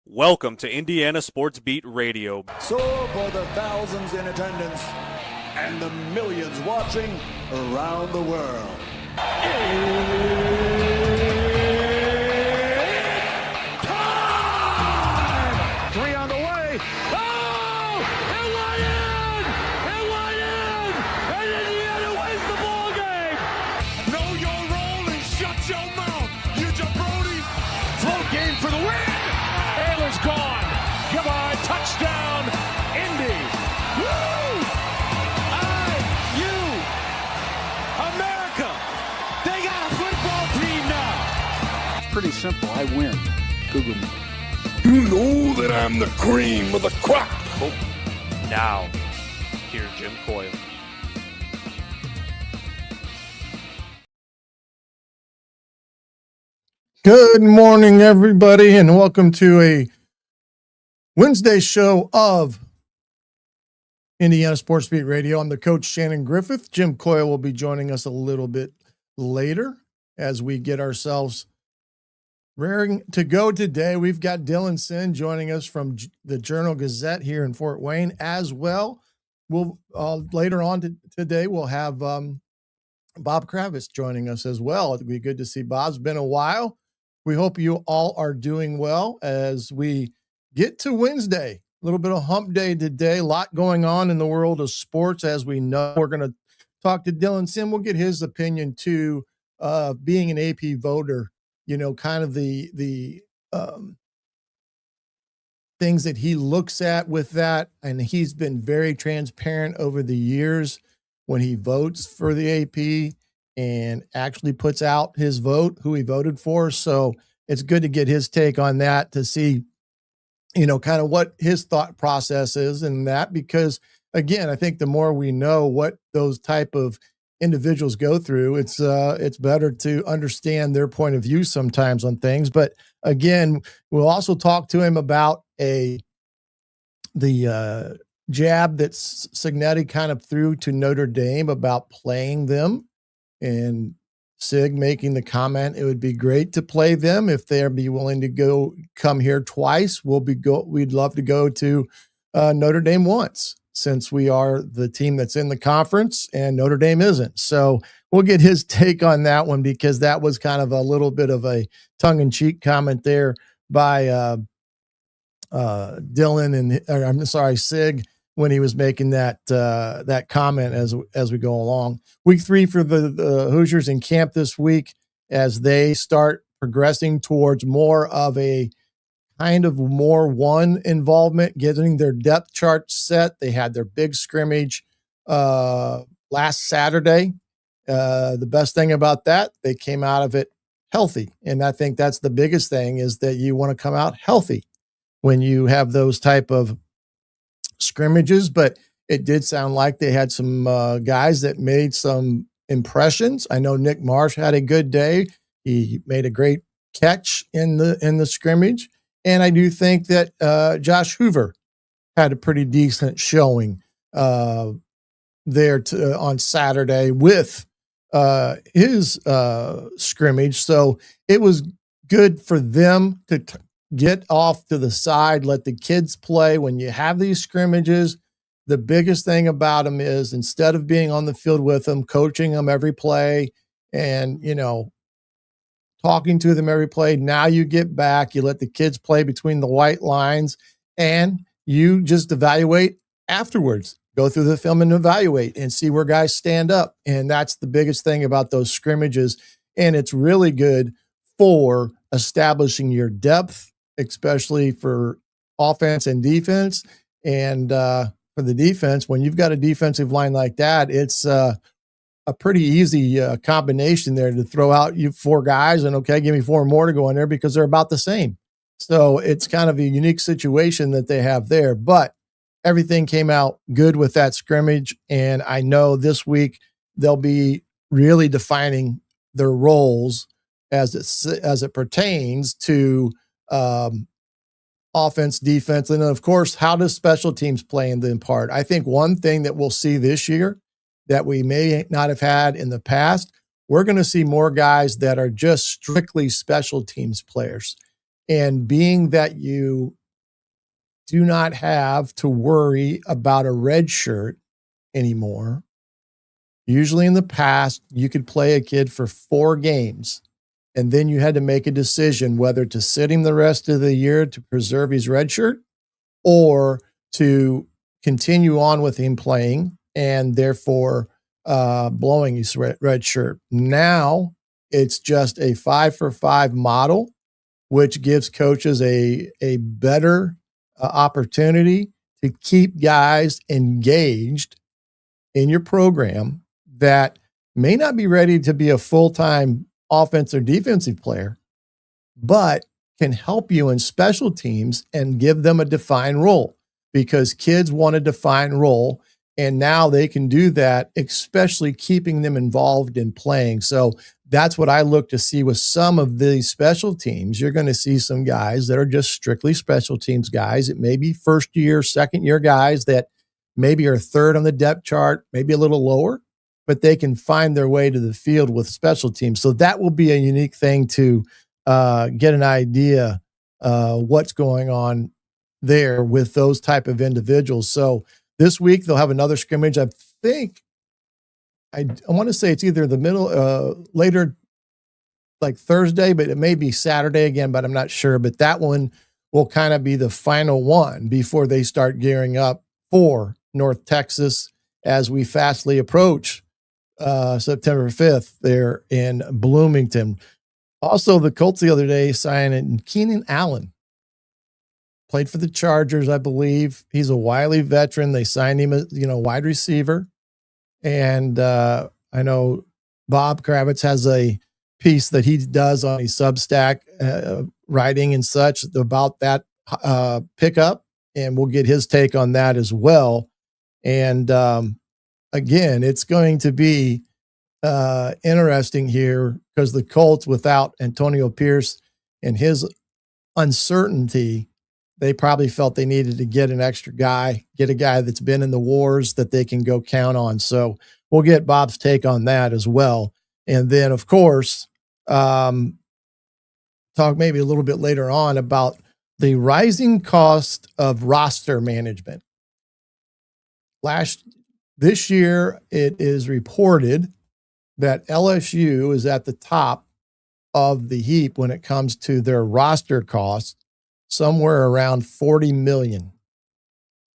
Welcome to Indiana Sports Beat Radio. So for the thousands in attendance and the millions watching around the world. Time! 3 on the way. Oh! It went in! It went in! And Indiana wins the ball game! Know your role and shut your mouth, you jabroni! Float game for the win! Ayler's gone. Goodbye. Touchdown, Indy. Woo! IU. America. They got a football team now. It's pretty simple. I win. Google me. You know that I'm the cream of the crop. Oh, now, here's Jim Coyle. Good morning, everybody, and welcome to a Wednesday show of Indiana Sports Beat Radio. I'm the coach, Shannon Griffith. Jim Coyle will be joining us a little bit later as we get ourselves raring to go today. We've got Dylan Sin joining us from the Journal-Gazette here in Fort Wayne as well. We'll later on today, we'll have Bob Kravitz joining us as well. It'll be good to see Bob. It's been a while. We hope you all are doing well as we get to Wednesday. A little bit of hump day today. A lot going on in the world of sports, as we know. We're going to talk to Dylan Sim. We'll get his opinion too, being an AP voter, you know, kind of the things that he looks at with that. And he's been very transparent over the years when he votes for the AP and actually puts out his vote, who he voted for. So it's good to get his take on that, to see, you know, kind of what his thought process is in that, because again, I think the more we know what those type of individuals go through, it's better to understand their point of view sometimes on things. But again, we'll also talk to him about the jab that Cignetti kind of threw to Notre Dame about playing them, and Sig making the comment, it would be great to play them if they'd be willing to come here twice. We'd love to go to Notre Dame once, since we are the team that's in the conference and Notre Dame isn't. So we'll get his take on that one, because that was kind of a little bit of a tongue-in-cheek comment there by Sig, when he was making that comment as we go along. Week 3 for the Hoosiers in camp this week, as they start progressing towards more of a kind of more one involvement, getting their depth chart set. They had their big scrimmage last Saturday. The best thing about that, they came out of it healthy. And I think that's the biggest thing, is that you want to come out healthy when you have those type of scrimmages. But it did sound like they had some guys that made some impressions. I know Nick Marsh had a good day. He made a great catch in the scrimmage. And I do think that Josh Hoover had a pretty decent showing there on Saturday with his scrimmage. So it was good for them to get off to the side, let the kids play. When you have these scrimmages, the biggest thing about them is, instead of being on the field with them, coaching them every play and, you know, talking to them every play, now you get back, you let the kids play between the white lines, and you just evaluate afterwards. Go through the film and evaluate and see where guys stand up. And that's the biggest thing about those scrimmages. And it's really good for establishing your depth, especially for offense and defense. And for the defense, when you've got a defensive line like that, it's a pretty easy combination there to throw out you 4 guys and, okay, give me 4 more to go in there, because they're about the same. So it's kind of a unique situation that they have there. But everything came out good with that scrimmage. And I know this week they'll be really defining their roles as it pertains to offense, defense, and of course, how does special teams play in the part? I think one thing that we'll see this year that we may not have had in the past, we're going to see more guys that are just strictly special teams players. And being that you do not have to worry about a red shirt anymore, usually in the past, you could play a kid for 4 games, and then you had to make a decision whether to sit him the rest of the year to preserve his red shirt or to continue on with him playing and therefore blowing his red shirt. Now it's just a 5-for-5 model, which gives coaches a better opportunity to keep guys engaged in your program that may not be ready to be a full-time offensive or defensive player, but can help you in special teams and give them a defined role, because kids want a defined role. And now they can do that, especially keeping them involved in playing. So that's what I look to see with some of these special teams. You're going to see some guys that are just strictly special teams guys. It may be first year, second year guys that maybe are third on the depth chart, maybe a little lower, but they can find their way to the field with special teams. So that will be a unique thing to get an idea what's going on there with those type of individuals. So this week they'll have another scrimmage. I think I want to say it's either the middle, later, like Thursday, but it may be Saturday again, but I'm not sure. But that one will kind of be the final one before they start gearing up for North Texas as we fastly approach September 5th there in Bloomington. Also, the Colts the other day signed Keenan Allen. Played for the Chargers, I believe. He's a wily veteran. They signed him as, wide receiver. And I know Bob Kravitz has a piece that he does on his Substack writing and such about that pickup, and we'll get his take on that as well. And again, it's going to be interesting here because the Colts, without Antonio Pierce and his uncertainty, they probably felt they needed to get an extra guy, get a guy that's been in the wars that they can go count on. So we'll get Bob's take on that as well. And then, of course, talk maybe a little bit later on about the rising cost of roster management. This year, it is reported that LSU is at the top of the heap when it comes to their roster costs, somewhere around $40 million.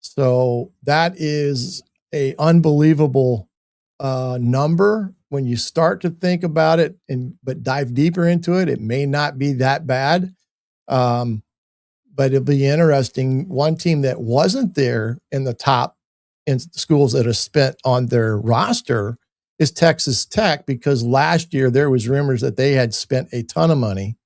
So that is a unbelievable number when you start to think about it, but dive deeper into it. It may not be that bad, but it'll be interesting. One team that wasn't there in the top in schools that are spent on their roster is Texas Tech, because last year there was rumors that they had spent a ton of money.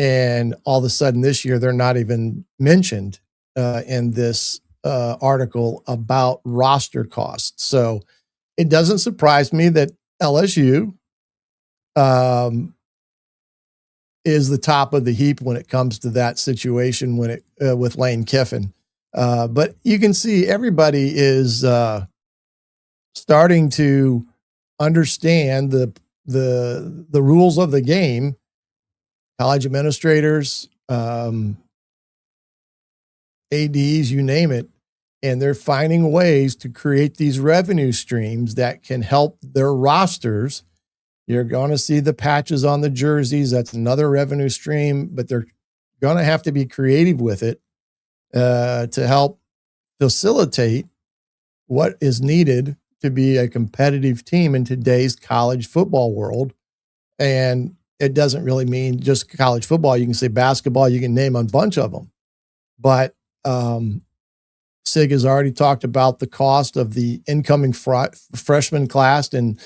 And all of a sudden this year, they're not even mentioned in this article about roster costs. So it doesn't surprise me that LSU is the top of the heap when it comes to that situation with Lane Kiffin. But you can see everybody is starting to understand the rules of the game. College administrators, ADs, you name it, and they're finding ways to create these revenue streams that can help their rosters. You're going to see the patches on the jerseys. That's another revenue stream, but they're going to have to be creative with it to help facilitate what is needed to be a competitive team in today's college football world. And it doesn't really mean just college football. You can say basketball, you can name a bunch of them. But Sig has already talked about the cost of the incoming freshman class and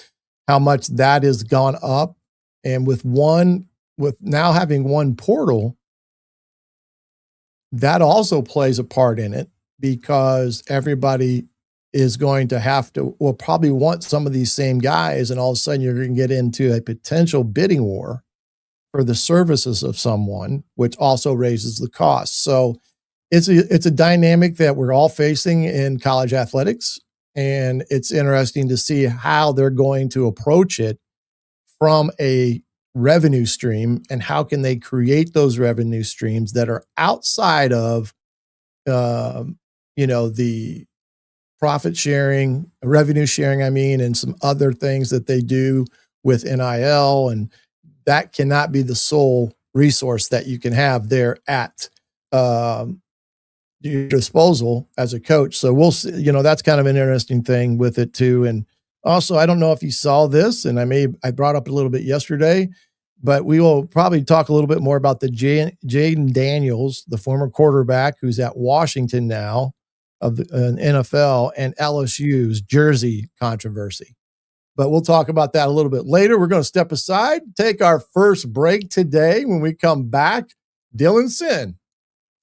how much that has gone up. And with now having one portal, that also plays a part in it, because everybody is going to will probably want some of these same guys. And all of a sudden you're going to get into a potential bidding war for the services of someone, which also raises the cost. So it's a dynamic that we're all facing in college athletics. And it's interesting to see how they're going to approach it from a revenue stream, and how can they create those revenue streams that are outside of, the profit sharing, revenue sharing, and some other things that they do with NIL. And that cannot be the sole resource that you can have there at your disposal as a coach. So we'll see, that's kind of an interesting thing with it too. And also, I don't know if you saw this, and I brought up a little bit yesterday, but we will probably talk a little bit more about the Jayden Daniels, the former quarterback who's at Washington now of the NFL, and LSU's jersey controversy. But we'll talk about that a little bit later. We're going to step aside, take our first break today. When we come back, Dylan Sin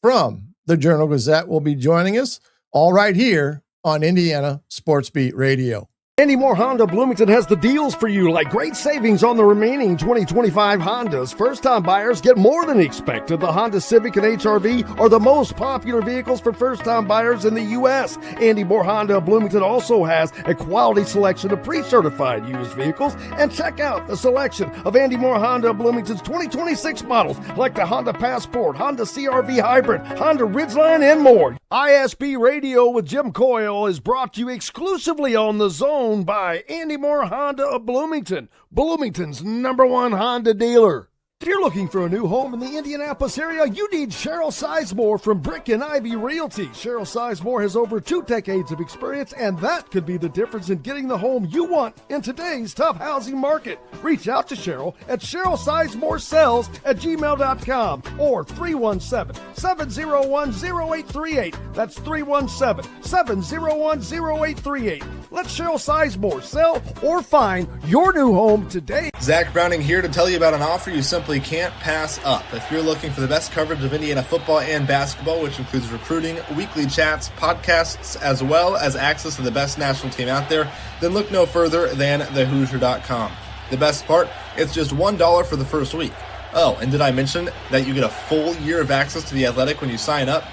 from the Journal-Gazette will be joining us, all right here on Indiana Sports Beat Radio. Andy Moore Honda Bloomington has the deals for you, like great savings on the remaining 2025 Hondas. First-time buyers get more than expected. The Honda Civic and HR-V are the most popular vehicles for first-time buyers in the U.S. Andy Moore Honda Bloomington also has a quality selection of pre-certified used vehicles. And check out the selection of Andy Moore Honda Bloomington's 2026 models, like the Honda Passport, Honda CR-V Hybrid, Honda Ridgeline, and more. ISB Radio with Jim Coyle is brought to you exclusively on The Zone by Andy Moore Honda of Bloomington, Bloomington's #1 Honda dealer. If you're looking for a new home in the Indianapolis area, you need Cheryl Sizemore from Brick and Ivy Realty. Cheryl Sizemore has over 2 decades of experience, and that could be the difference in getting the home you want in today's tough housing market. Reach out to Cheryl at CherylSizemore@gmail.com or 317-701-0838. That's 317-701-0838. Let Cheryl Sizemore sell or find your new home today. Zach Browning here to tell you about an offer you simply can't pass up. If you're looking for the best coverage of Indiana football and basketball, which includes recruiting, weekly chats, podcasts, as well as access to the best national team out there, then look no further than thehoosier.com. The best part, it's just $1 for the first week. Oh, and did I mention that you get a full year of access to The Athletic when you sign up?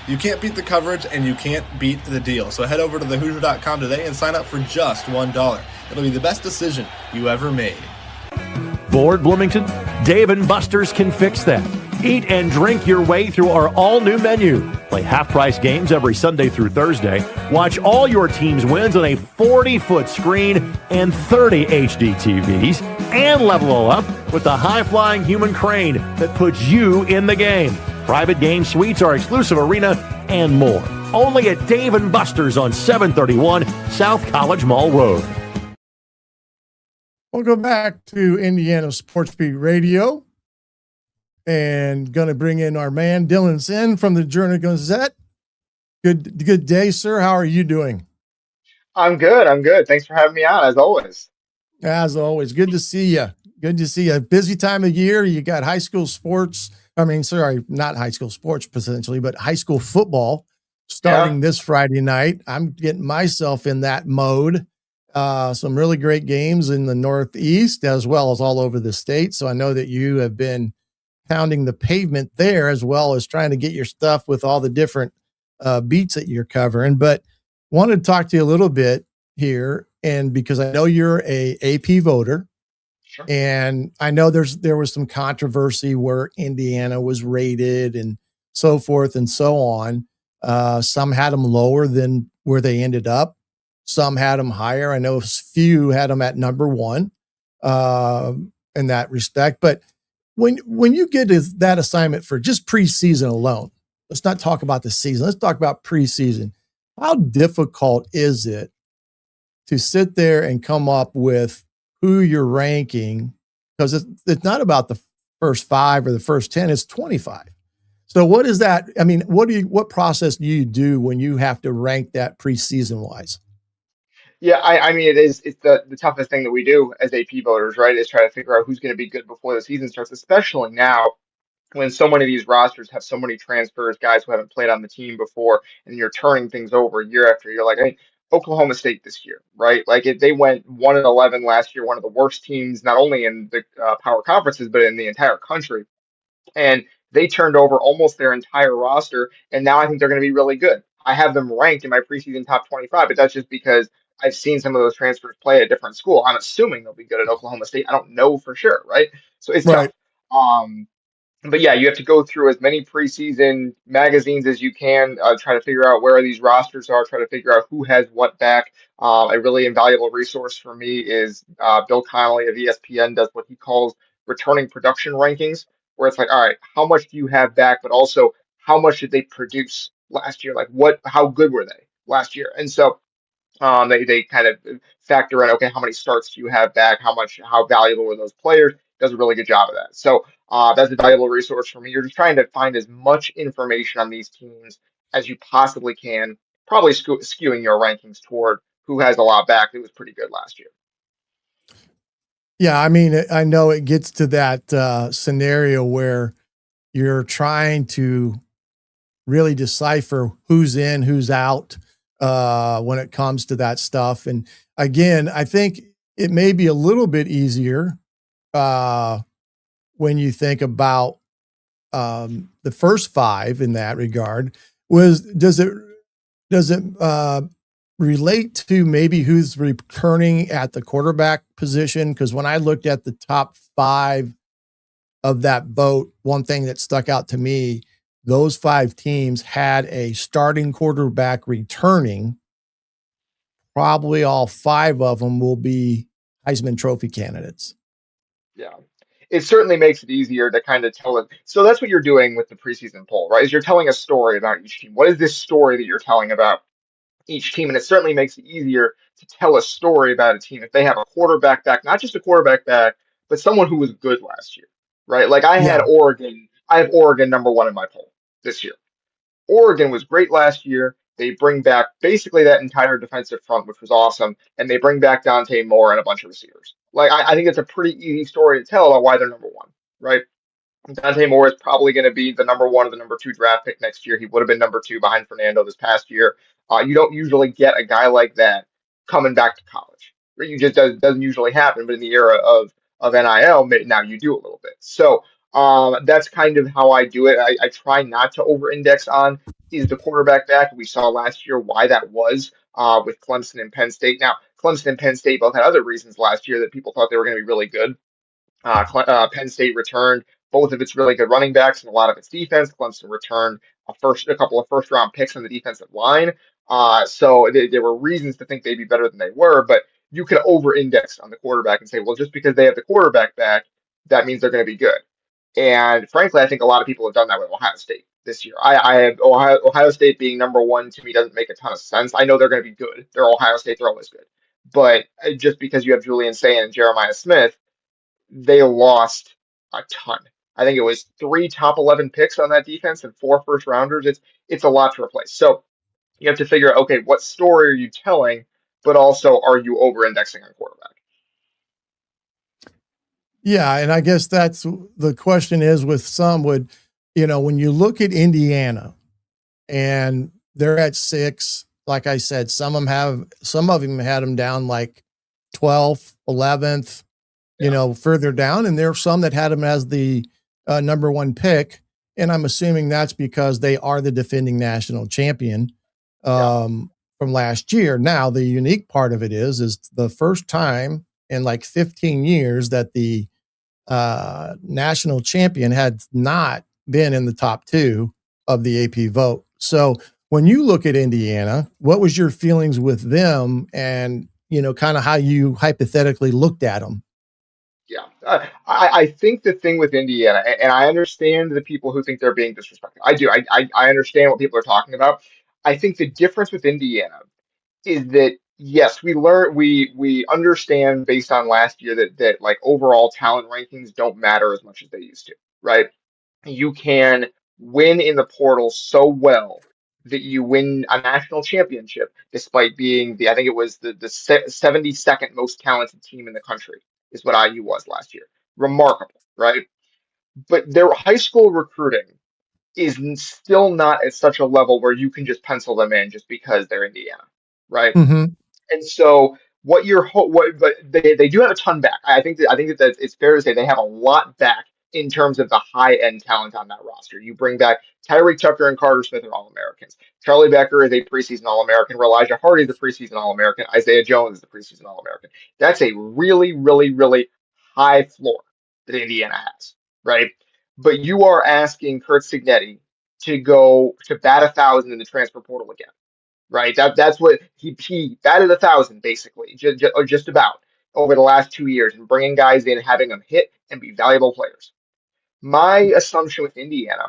You can't beat the coverage, and you can't beat the deal. So head over to thehoosier.com today and sign up for just $1. It'll be the best decision you ever made. Bored, Bloomington? Dave & Buster's can fix that. Eat and drink your way through our all-new menu. Play half-price games every Sunday through Thursday. Watch all your team's wins on a 40-foot screen and 30 HD TVs. And level all up with the high-flying human crane that puts you in the game. Private game suites, our exclusive arena, and more. Only at Dave & Buster's on 731 South College Mall Road. We'll go back to Indiana Sports Beat Radio and going to bring in our man, Dylan Sin from the Journal-Gazette. Good day, sir. How are you doing? I'm good. Thanks for having me on, as always. As always. Good to see you. Busy time of year. You got high school sports. Not high school sports potentially, but high school football starting this Friday night. I'm getting myself in that mode. Some really great games in the Northeast as well as all over the state. So I know that you have been pounding the pavement there as well as trying to get your stuff with all the different beats that you're covering. But wanted to talk to you a little bit here, and because I know you're a AP voter. Sure. And I know there was some controversy where Indiana was rated and so forth and so on. Some had them lower than where they ended up. Some had them higher. I know a few had them at #1 in that respect. But when you get that assignment for just preseason alone, let's not talk about the season. Let's talk about preseason. How difficult is it to sit there and come up with who you're ranking? Because it's not about the first 5 or the first 10, it's 25. So what is that? I mean, what process do you do when you have to rank that preseason wise? Yeah, it's the toughest thing that we do as AP voters, right? Is try to figure out who's going to be good before the season starts, especially now when so many of these rosters have so many transfers, guys who haven't played on the team before, and you're turning things over year after year. Like, Oklahoma State this year, right? Like, they went 1-11 last year, one of the worst teams, not only in the power conferences, but in the entire country. And they turned over almost their entire roster, and now I think they're going to be really good. I have them ranked in my preseason top 25, but that's just because I've seen some of those transfers play at a different school. I'm assuming they'll be good at Oklahoma State. I don't know for sure, right? So it's tough. Right. But yeah, you have to go through as many preseason magazines as you can, try to figure out where these rosters are, try to figure out who has what back. A really invaluable resource for me is Bill Connolly of ESPN does what he calls returning production rankings, where it's like, all right, how much do you have back, but also how much did they produce last year? Like how good were they last year? And so they kind of factor in, okay, how many starts do you have back? How valuable were those players? Does a really good job of that. So that's a valuable resource for me. You're just trying to find as much information on these teams as you possibly can, probably skewing your rankings toward who has a lot back. It was pretty good last year. Yeah, I mean, I know it gets to that scenario where you're trying to really decipher who's in, who's out when it comes to that stuff. And again, I think it may be a little bit easier when you think about the first five in that regard. Does it relate to maybe who's returning at the quarterback position? Because when I looked at the top five of that vote, one thing that stuck out to me, those five teams had a starting quarterback returning. Probably all five of them will be Heisman Trophy candidates. Yeah. It certainly makes it easier to kind of tell it. So that's what you're doing with the preseason poll, right? Is you're telling a story about each team. What is this story that you're telling about each team? And it certainly makes it easier to tell a story about a team if they have a quarterback back, not just a quarterback back, but someone who was good last year, right? Like I have Oregon number one in my poll this year. Oregon was great last year. They bring back basically that entire defensive front, which was awesome, and they bring back Dante Moore and a bunch of receivers. Like I think it's a pretty easy story to tell about why they're number one, right? Dante Moore is probably going to be the number one or the number two draft pick next year. He would have been number two behind Fernando this past year. You don't usually get a guy like that coming back to college. It just doesn't usually happen. But in the era of NIL, now you do a little bit. So that's kind of how I do it. I try not to over-index on is the quarterback back. We saw last year why that was with Clemson and Penn State. Now, Clemson and Penn State both had other reasons last year that people thought they were going to be really good. Penn State returned both of its really good running backs and a lot of its defense. Clemson returned a couple of first round picks on the defensive line. So there were reasons to think they'd be better than they were, but you could over index on the quarterback and say, well, just because they have the quarterback back, that means they're going to be good. And frankly, I think a lot of people have done that with Ohio State this year. I have Ohio State being number one to me doesn't make a ton of sense. I know they're going to be good. They're Ohio State. They're always good. But just because you have Julian Sayin and Jeremiah Smith, they lost a ton. I think it was 3 top 11 picks on that defense and 4 first rounders. It's a lot to replace. So you have to figure out, okay, what story are you telling, but also are you over indexing on quarterback? Yeah, and I guess that's the question is with some when you look at Indiana and they're at 6, like I said, some of them had them down like 12th, 11th, further down. And there are some that had them as the number one pick. And I'm assuming that's because they are the defending national champion from last year. Now, the unique part of it is the first time in like 15 years that the national champion had not been in the top 2 of the AP vote. So when you look at Indiana, what was your feelings with them and, kind of how you hypothetically looked at them? Yeah, I think the thing with Indiana, and I understand the people who think they're being disrespected. I do. I understand what people are talking about. I think the difference with Indiana is that yes, we understand based on last year that like overall talent rankings don't matter as much as they used to, right? You can win in the portal so well that you win a national championship despite being I think it was the 72nd most talented team in the country is what IU was last year. Remarkable, right? But their high school recruiting is still not at such a level where you can just pencil them in just because they're Indiana, right? Mm-hmm. And so but they do have a ton back. I think that it's fair to say they have a lot back in terms of the high-end talent on that roster. You bring back Tyreek Tucker and Carter Smith are All-Americans. Charlie Becker is a preseason All-American. Elijah Hardy is a preseason All-American. Isaiah Jones is the preseason All-American. That's a really, really, really high floor that Indiana has, right? But you are asking Curt Cignetti to go to bat 1,000 in the transfer portal again, right? That's what he batted 1,000 basically, just about over the last 2 years, and bringing guys in, having them hit and be valuable players. My assumption with Indiana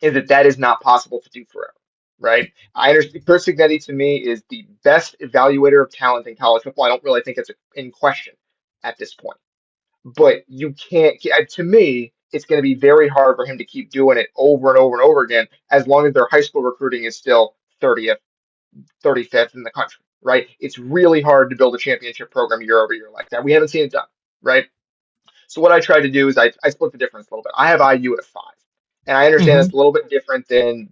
is that is not possible to do forever, right? I understand Curt Cignetti to me is the best evaluator of talent in college football. I don't really think it's in question at this point. But you can't, to me, it's going to be very hard for him to keep doing it over and over and over again as long as their high school recruiting is still 30th, 35th in the country, right? It's really hard to build a championship program year over year like that. We haven't seen it done, right? So what I tried to do is I split the difference a little bit. I have IU at 5. And I understand it's a little bit different than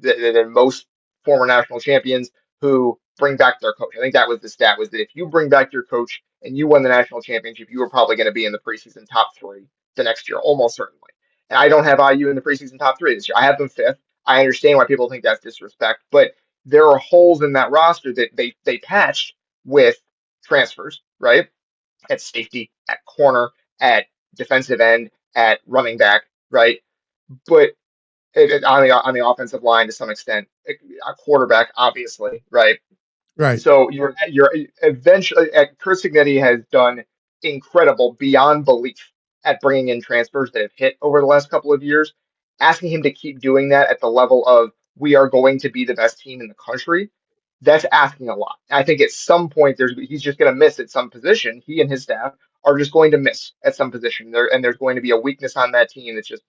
most former national champions who bring back their coach. I think that was the stat, was that if you bring back your coach and you won the national championship, you were probably going to be in the preseason top 3 the next year, almost certainly. And I don't have IU in the preseason top 3 this year. I have them 5th. I understand why people think that's disrespect, but there are holes in that roster that they patched with transfers, right? At safety, at corner, at defensive end, at running back, right? But on the offensive line to some extent, a quarterback, obviously, right? Right. So you're eventually, Curt Cignetti has done incredible, beyond belief, at bringing in transfers that have hit over the last couple of years. Asking him to keep doing that at the level of we are going to be the best team in the country, that's asking a lot. I think at some point he's just going to miss at some position. He and his staff are just going to miss at some position and there's going to be a weakness on that team that's just,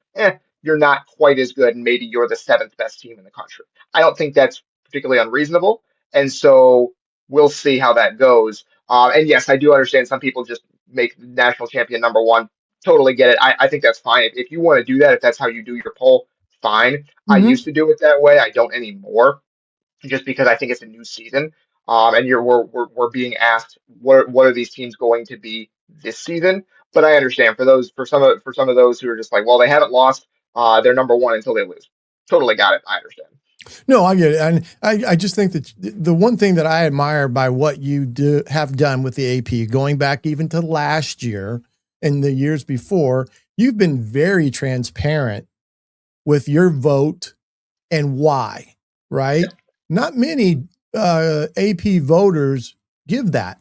you're not quite as good, and maybe you're the 7th best team in the country. I don't think that's particularly unreasonable, and so we'll see how that goes. And yes, I do understand some people just make national champion number 1. Totally get it. I think that's fine. If you want to do that, if that's how you do your poll, fine. I used to do it that way. I don't anymore, just because I think it's a new season. And we're being asked what are these teams going to be this season? But I understand for some of those who are just like, well, they haven't lost. They're number 1 until they lose. Totally got it. I understand. No, I get it. And I just think that the one thing that I admire by what you have done with the AP, going back even to last year and the years before, you've been very transparent with your vote and why, right? Yeah. Not many AP voters give that.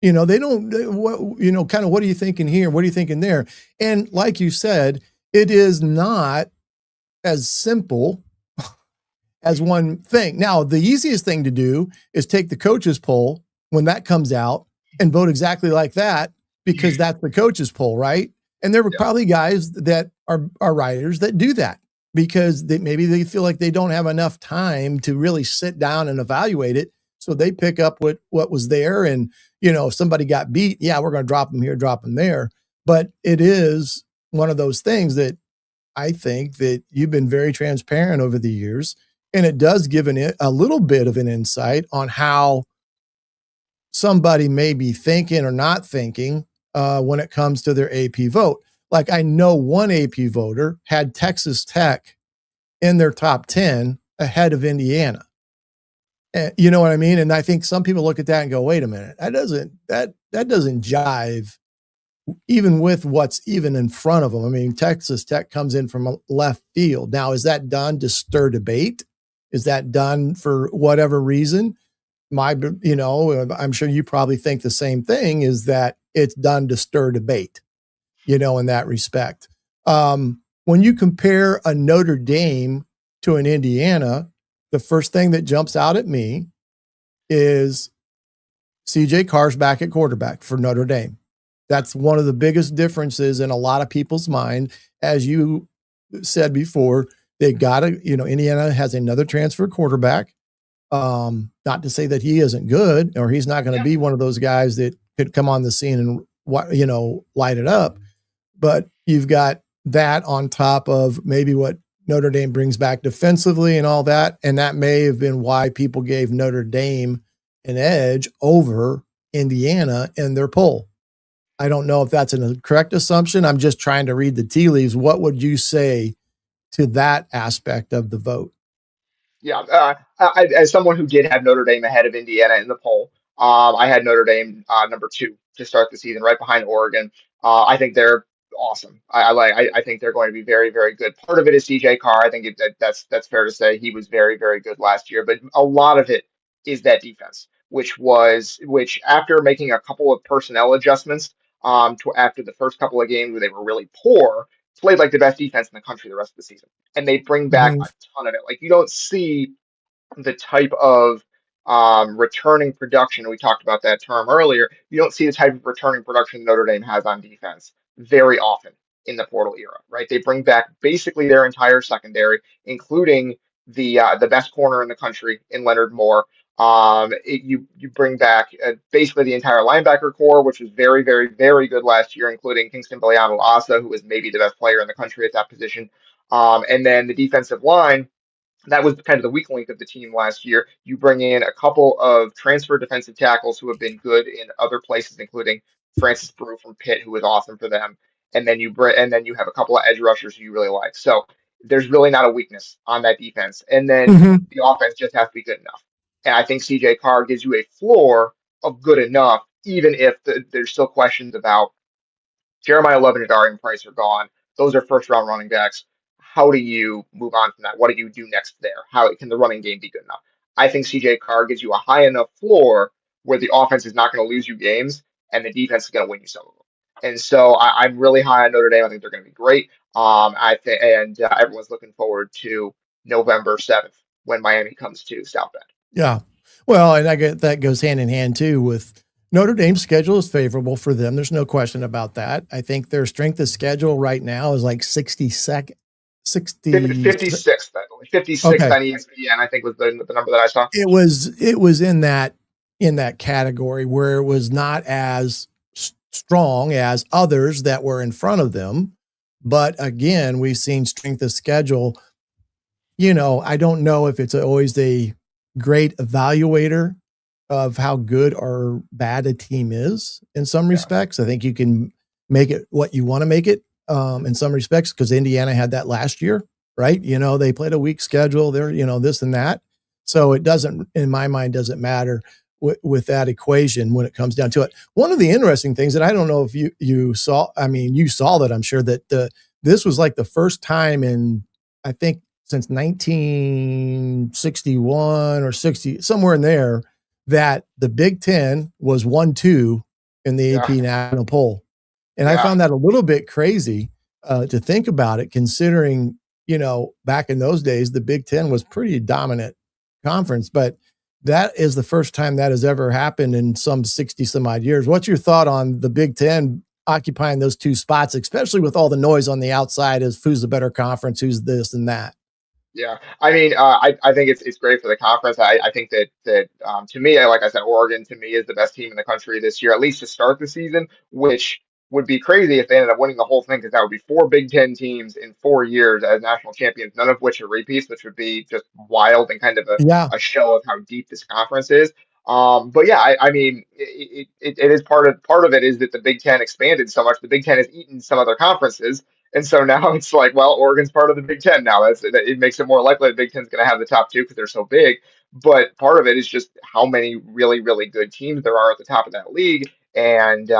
They don't, kind of, what are you thinking here? What are you thinking there? And like you said, it is not as simple as one thing. Now, the easiest thing to do is take the coaches poll when that comes out and vote exactly like that, because that's the coaches poll, right? And there were probably guys that are writers that do that because maybe they feel like they don't have enough time to really sit down and evaluate it. So they pick up what was there. And, if somebody got beat, we're going to drop them here, drop them there. But it is one of those things that I think that you've been very transparent over the years. And it does give a little bit of an insight on how somebody may be thinking or not thinking when it comes to their AP vote. Like, I know one AP voter had Texas Tech in their top 10 ahead of Indiana. You know what I mean? And I think some people look at that and go, wait a minute, that doesn't jive even with what's even in front of them. I mean, Texas Tech comes in from left field. Now, is that done to stir debate? Is that done for whatever reason? I'm sure you probably think the same thing, is that it's done to stir debate, in that respect. When you compare a Notre Dame to an Indiana, the first thing that jumps out at me is CJ Carr's back at quarterback for Notre Dame. That's one of the biggest differences in a lot of people's mind. As you said before, they got to, Indiana has another transfer quarterback. Not to say that he isn't good, or he's not going to be one of those guys that could come on the scene and, light it up. But you've got that on top of maybe what Notre Dame brings back defensively and all that. And that may have been why people gave Notre Dame an edge over Indiana in their poll. I don't know if that's a correct assumption. I'm just trying to read the tea leaves. What would you say to that aspect of the vote? Yeah, as someone who did have Notre Dame ahead of Indiana in the poll, I had Notre Dame number 2 to start the season, right behind Oregon. I think they're awesome. I think they're going to be very, very good. Part of it is CJ Carr. I think that's fair to say. He was very, very good last year, but a lot of it is that defense, which after making a couple of personnel adjustments, after the first couple of games where they were really poor, played like the best defense in the country the rest of the season, and they bring back a ton of it. Like, you don't see the type of returning production. We talked about that term earlier. You don't see the type of returning production Notre Dame has on defense very often in the portal era, right? They bring back basically their entire secondary, including the best corner in the country in Leonard Moore. You bring back basically the entire linebacker core, which was very, very, very good last year, including Kingston Biliano-Asa, who was maybe the best player in the country at that position. And then the defensive line, that was kind of the weak link of the team last year. You bring in a couple of transfer defensive tackles who have been good in other places, including Francis Brew from Pitt, who was awesome for them. And then you have a couple of edge rushers who you really like. So there's really not a weakness on that defense. And then the offense just has to be good enough. And I think CJ Carr gives you a floor of good enough, even if there's still questions about Jeremiah Love and Darian Price are gone. Those are first round running backs. How do you move on from that? What do you do next there? How can the running game be good enough? I think CJ Carr gives you a high enough floor where the offense is not going to lose you games and the defense is going to win you some of them. And so I'm really high on Notre Dame. I think they're going to be great. Everyone's looking forward to November 7th when Miami comes to South Bend. Yeah. Well, and I get that goes hand in hand too with Notre Dame's schedule is favorable for them. There's no question about that. I think their strength of schedule right now is like 56th, I believe. 56th okay. On ESPN, I think was the number that I saw. It was in that category where it was not as strong as others that were in front of them. But again, we've seen strength of schedule. You know, I don't know if it's always a great evaluator of how good or bad a team is in some respects. I think you can make it what you want to make it in some respects, because Indiana had that last year, right? You know, they played a weak schedule. They're, you know, this and that. So it doesn't, in my mind, doesn't matter with that equation when it comes down to it. One of the interesting things that I don't know if you saw, I mean, you saw that, I'm sure, that this was like the first time in, I think, since 1961 or 60, somewhere in there, that the Big Ten was 1-2 in the AP national poll. And I found that a little bit crazy to think about it, considering, you know, back in those days, the Big Ten was pretty dominant conference, but that is the first time that has ever happened in some 60 some odd years. What's your thought on the Big Ten occupying those two spots, especially with all the noise on the outside as who's the better conference, who's this and that? Yeah, I mean, I think it's great for the conference. I think that to me, like I said, Oregon to me is the best team in the country this year, at least to start the season, which would be crazy if they ended up winning the whole thing, because that would be 4 Big Ten teams in 4 years as national champions, none of which are repeats, which would be just wild and kind of a show of how deep this conference is. But yeah, I mean, it is part of it is that the Big Ten expanded so much. The Big Ten has eaten some other conferences. And so now it's like, well, Oregon's part of the Big Ten now. It makes it more likely the Big Ten's going to have the top 2 because they're so big. But part of it is just how many really, really good teams there are at the top of that league. And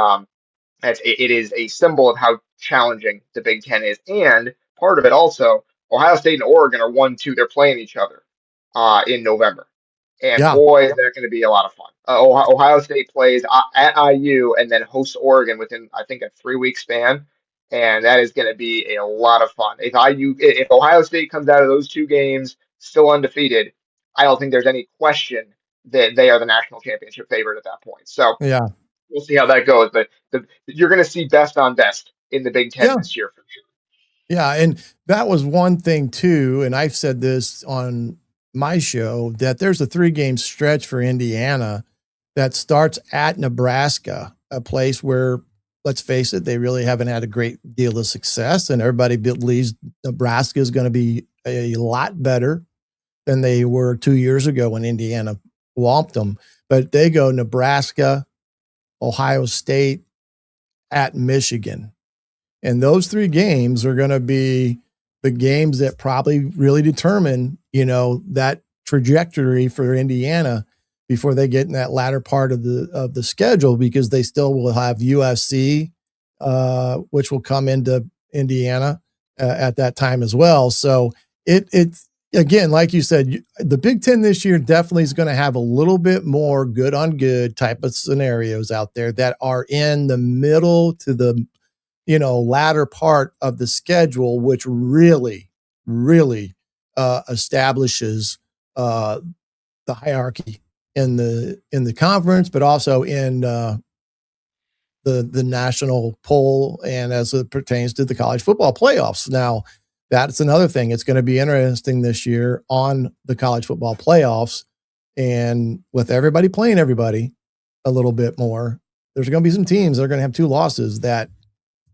it is a symbol of how challenging the Big Ten is. And part of it also, Ohio State and Oregon are 1-2. They're playing each other in November. And boy, is that going to be a lot of fun. Ohio State plays at IU and then hosts Oregon within, I think, a 3-week span. And that is going to be a lot of fun. If Ohio State comes out of those 2 games still undefeated, I don't think there's any question that they are the national championship favorite at that point. So we'll see how that goes. But you're going to see best on best in the Big Ten this year for sure. Yeah, and that was one thing too. And I've said this on my show, that there's a 3-game stretch for Indiana that starts at Nebraska, a place where, let's face it, they really haven't had a great deal of success, and everybody believes Nebraska is going to be a lot better than they were 2 years ago when Indiana whomped them. But they go Nebraska, Ohio State, at Michigan. And those 3 games are going to be the games that probably really determine, that trajectory for Indiana before they get in that latter part of the schedule, because they still will have USC, which will come into Indiana at that time as well. So it's again, like you said, the Big Ten this year definitely is going to have a little bit more good on good type of scenarios out there that are in the middle to the, latter part of the schedule, which really, really establishes the hierarchy in the conference, but also in the national poll and as it pertains to the college football playoffs. Now, that's another thing. It's going to be interesting this year on the college football playoffs, and with everybody playing everybody a little bit more, there's going to be some teams that are going to have 2 losses that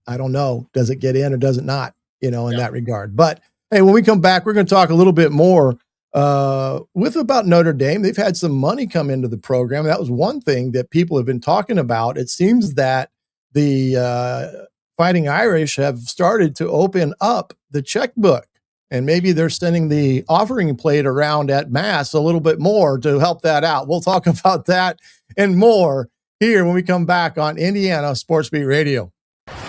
I don't know, does it get in or does it not, in that regard. But hey, when we come back, we're going to talk a little bit more about Notre Dame. They've had some money come into the program. That was one thing that people have been talking about. It seems that the Fighting Irish have started to open up the checkbook, and maybe they're sending the offering plate around at Mass a little bit more to help that out. We'll talk about that and more here when we come back on Indiana Sports Beat Radio.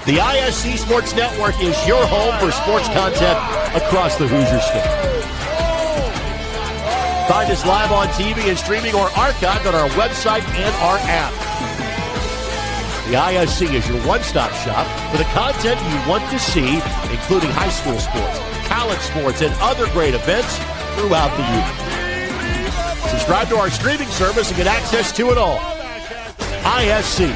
The ISC Sports Network is your home for sports content across the Hoosier State. Find us live on TV and streaming or archived on our website and our app. The ISC is your one-stop shop for the content you want to see, including high school sports, college sports, and other great events throughout the year. Subscribe to our streaming service and get access to it all. ISC,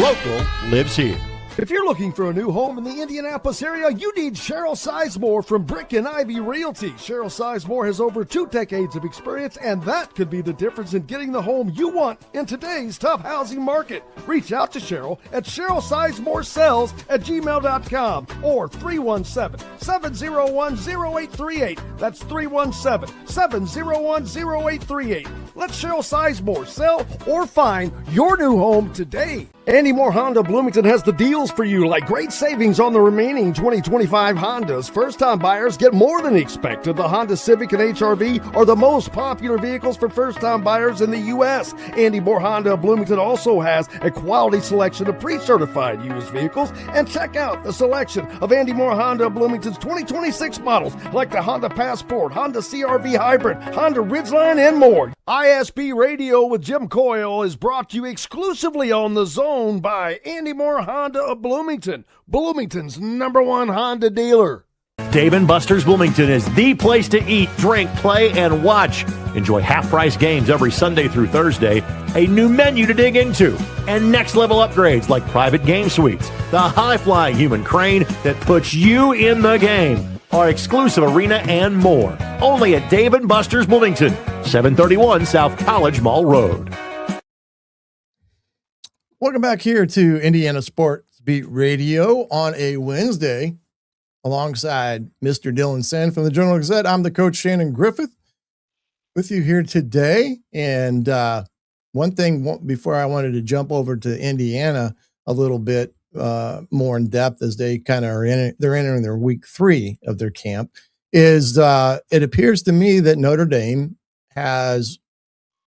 local lives here. If you're looking for a new home in the Indianapolis area, you need Cheryl Sizemore from Brick and Ivy Realty. Cheryl Sizemore has over 2 decades of experience, and that could be the difference in getting the home you want in today's tough housing market. Reach out to Cheryl at CherylSizemoreSells@gmail.com or 317-701-0838. That's 317-701-0838. Let Cheryl Sizemore sell or find your new home today. Andy Moore Honda Bloomington has the deals for you, like great savings on the remaining 2025 Hondas. First-time buyers get more than expected. The Honda Civic and HR-V are the most popular vehicles for first-time buyers in the U.S. Andy Moore Honda Bloomington also has a quality selection of pre-certified used vehicles. And check out the selection of Andy Moore Honda Bloomington's 2026 models, like the Honda Passport, Honda CR-V Hybrid, Honda Ridgeline, and more. ISB Radio with Jim Coyle is brought to you exclusively on The Zone by Andy Moore Honda of Bloomington, Bloomington's #1 Honda dealer. Dave & Buster's Bloomington is the place to eat, drink, play, and watch. Enjoy half-price games every Sunday through Thursday, a new menu to dig into, and next-level upgrades like private game suites, the high-flying human crane that puts you in the game, our exclusive arena, and more. Only at Dave & Buster's Bloomington, 731 South College Mall Road. Welcome back here to Indiana Sports Beat Radio on a Wednesday, alongside Mr. Dylan Senn from the Journal-Gazette. I'm the coach, Shannon Griffith, with you here today. And one thing before I wanted to jump over to Indiana a little bit more in depth, as they kind of they're entering their week 3 of their camp, is it appears to me that Notre Dame has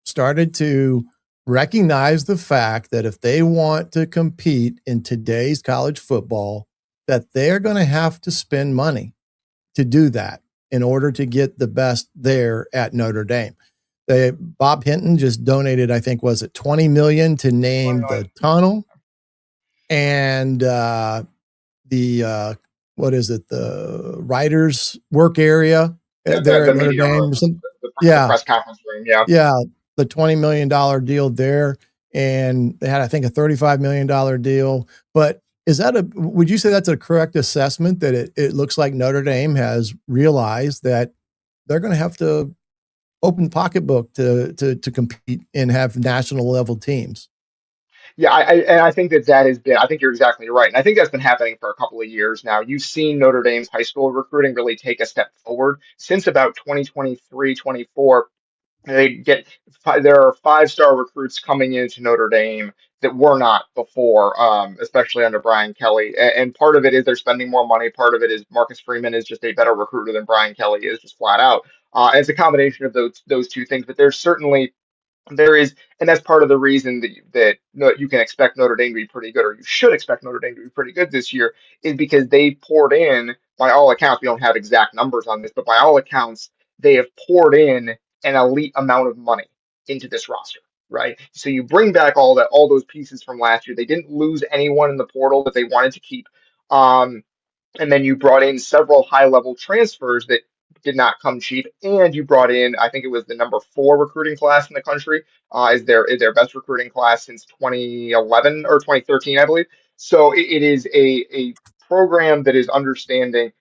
started to recognize the fact that if they want to compete in today's college football, that they're going to have to spend money to do that in order to get the best there at Notre Dame. Bob Hinton just donated, I think, was it $20 million to name the tunnel and the writers' work area there at Notre Dame. The press conference room. Yeah. The $20 million deal there. And they had, I think, a $35 million deal. But would you say that's a correct assessment, that it looks like Notre Dame has realized that they're going to have to open pocketbook to compete and have national level teams? Yeah, I think that has been, I think you're exactly right. And I think that's been happening for a couple of years now. You've seen Notre Dame's high school recruiting really take a step forward since about 2023, 24. There are 5-star recruits coming into Notre Dame that were not before, especially under Brian Kelly. And part of it is they're spending more money. Part of it is Marcus Freeman is just a better recruiter than Brian Kelly is, just flat out. And it's a combination of those two things. But there is, and that's part of the reason you can expect Notre Dame to be pretty good, or you should expect Notre Dame to be pretty good this year, is because they poured in, by all accounts, we don't have exact numbers on this, but by all accounts, they have poured in an elite amount of money into this roster, right? So you bring back all those pieces from last year. They didn't lose anyone in the portal that they wanted to keep. And then you brought in several high-level transfers that did not come cheap, and you brought in, I think it was the number 4 recruiting class in the country, is their best recruiting class since 2011 or 2013, I believe. So it is a program that is understanding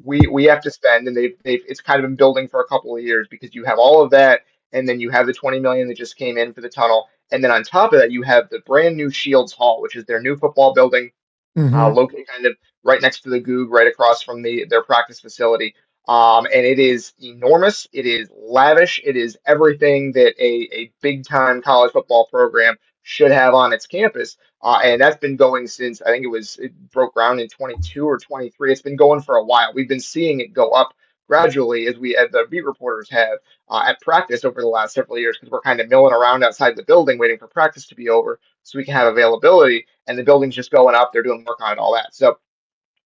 we have to spend, and it's kind of been building for a couple of years because you have all of that, and then you have the 20 million that just came in for the tunnel, and then on top of that you have the brand new Shields Hall, which is their new football building, located kind of right next to the Goog, right across from their practice facility. And it is enormous. It is lavish. It is everything that a big time college football program should have on its campus. And that's been going since I think it broke ground in 22 or 23. It's been going for a while. We've been seeing it go up gradually as the beat reporters have at practice over the last several years, because we're kind of milling around outside the building waiting for practice to be over so we can have availability, and the building's just going up. They're doing work on it, all that. So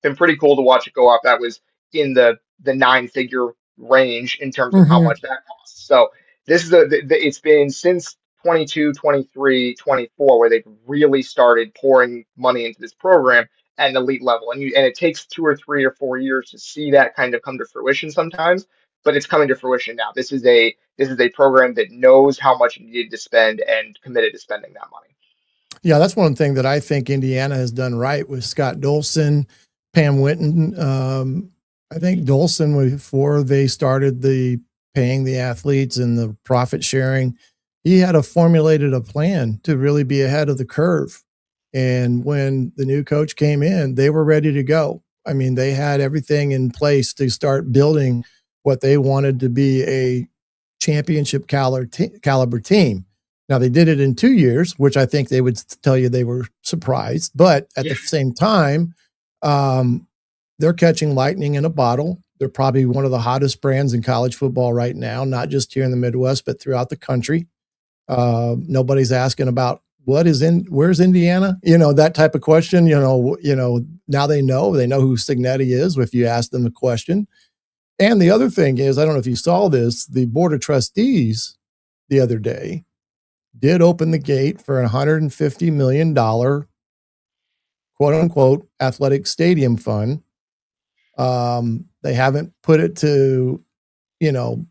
been pretty cool to watch it go up. That was in the 9-figure range in terms of how much that costs. So this is it's been since 22, 23, 24 where they've really started pouring money into this program at an elite level. And it takes 2 or 3 or 4 years to see that kind of come to fruition sometimes, but it's coming to fruition now. This is a program that knows how much it needed to spend and committed to spending that money. Yeah, that's one thing that I think Indiana has done right with Scott Dolson, Pam Winton. I think Dolson, before they started the paying the athletes and the profit sharing, he had formulated a plan to really be ahead of the curve. And when the new coach came in, they were ready to go. I mean, they had everything in place to start building what they wanted to be a championship caliber team. Now, they did it in 2 years, which I think they would tell you they were surprised. But at the same time, they're catching lightning in a bottle. They're probably one of the hottest brands in college football right now, not just here in the Midwest, but throughout the country. Nobody's asking about where's Indiana? That type of question, now they know who Cignetti is if you ask them the question. And the other thing is, I don't know if you saw this, the Board of Trustees the other day did open the gate for a $150 million quote unquote athletic stadium fund. They haven't put it to,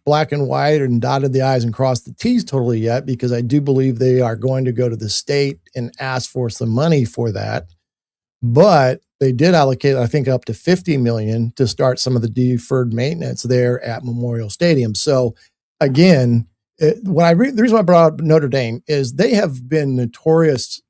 black and white and dotted the I's and crossed the T's totally yet, because I do believe they are going to go to the state and ask for some money for that. But they did allocate, I think, up to $50 million to start some of the deferred maintenance there at Memorial Stadium. So again, the reason why I brought up Notre Dame is they have been notorious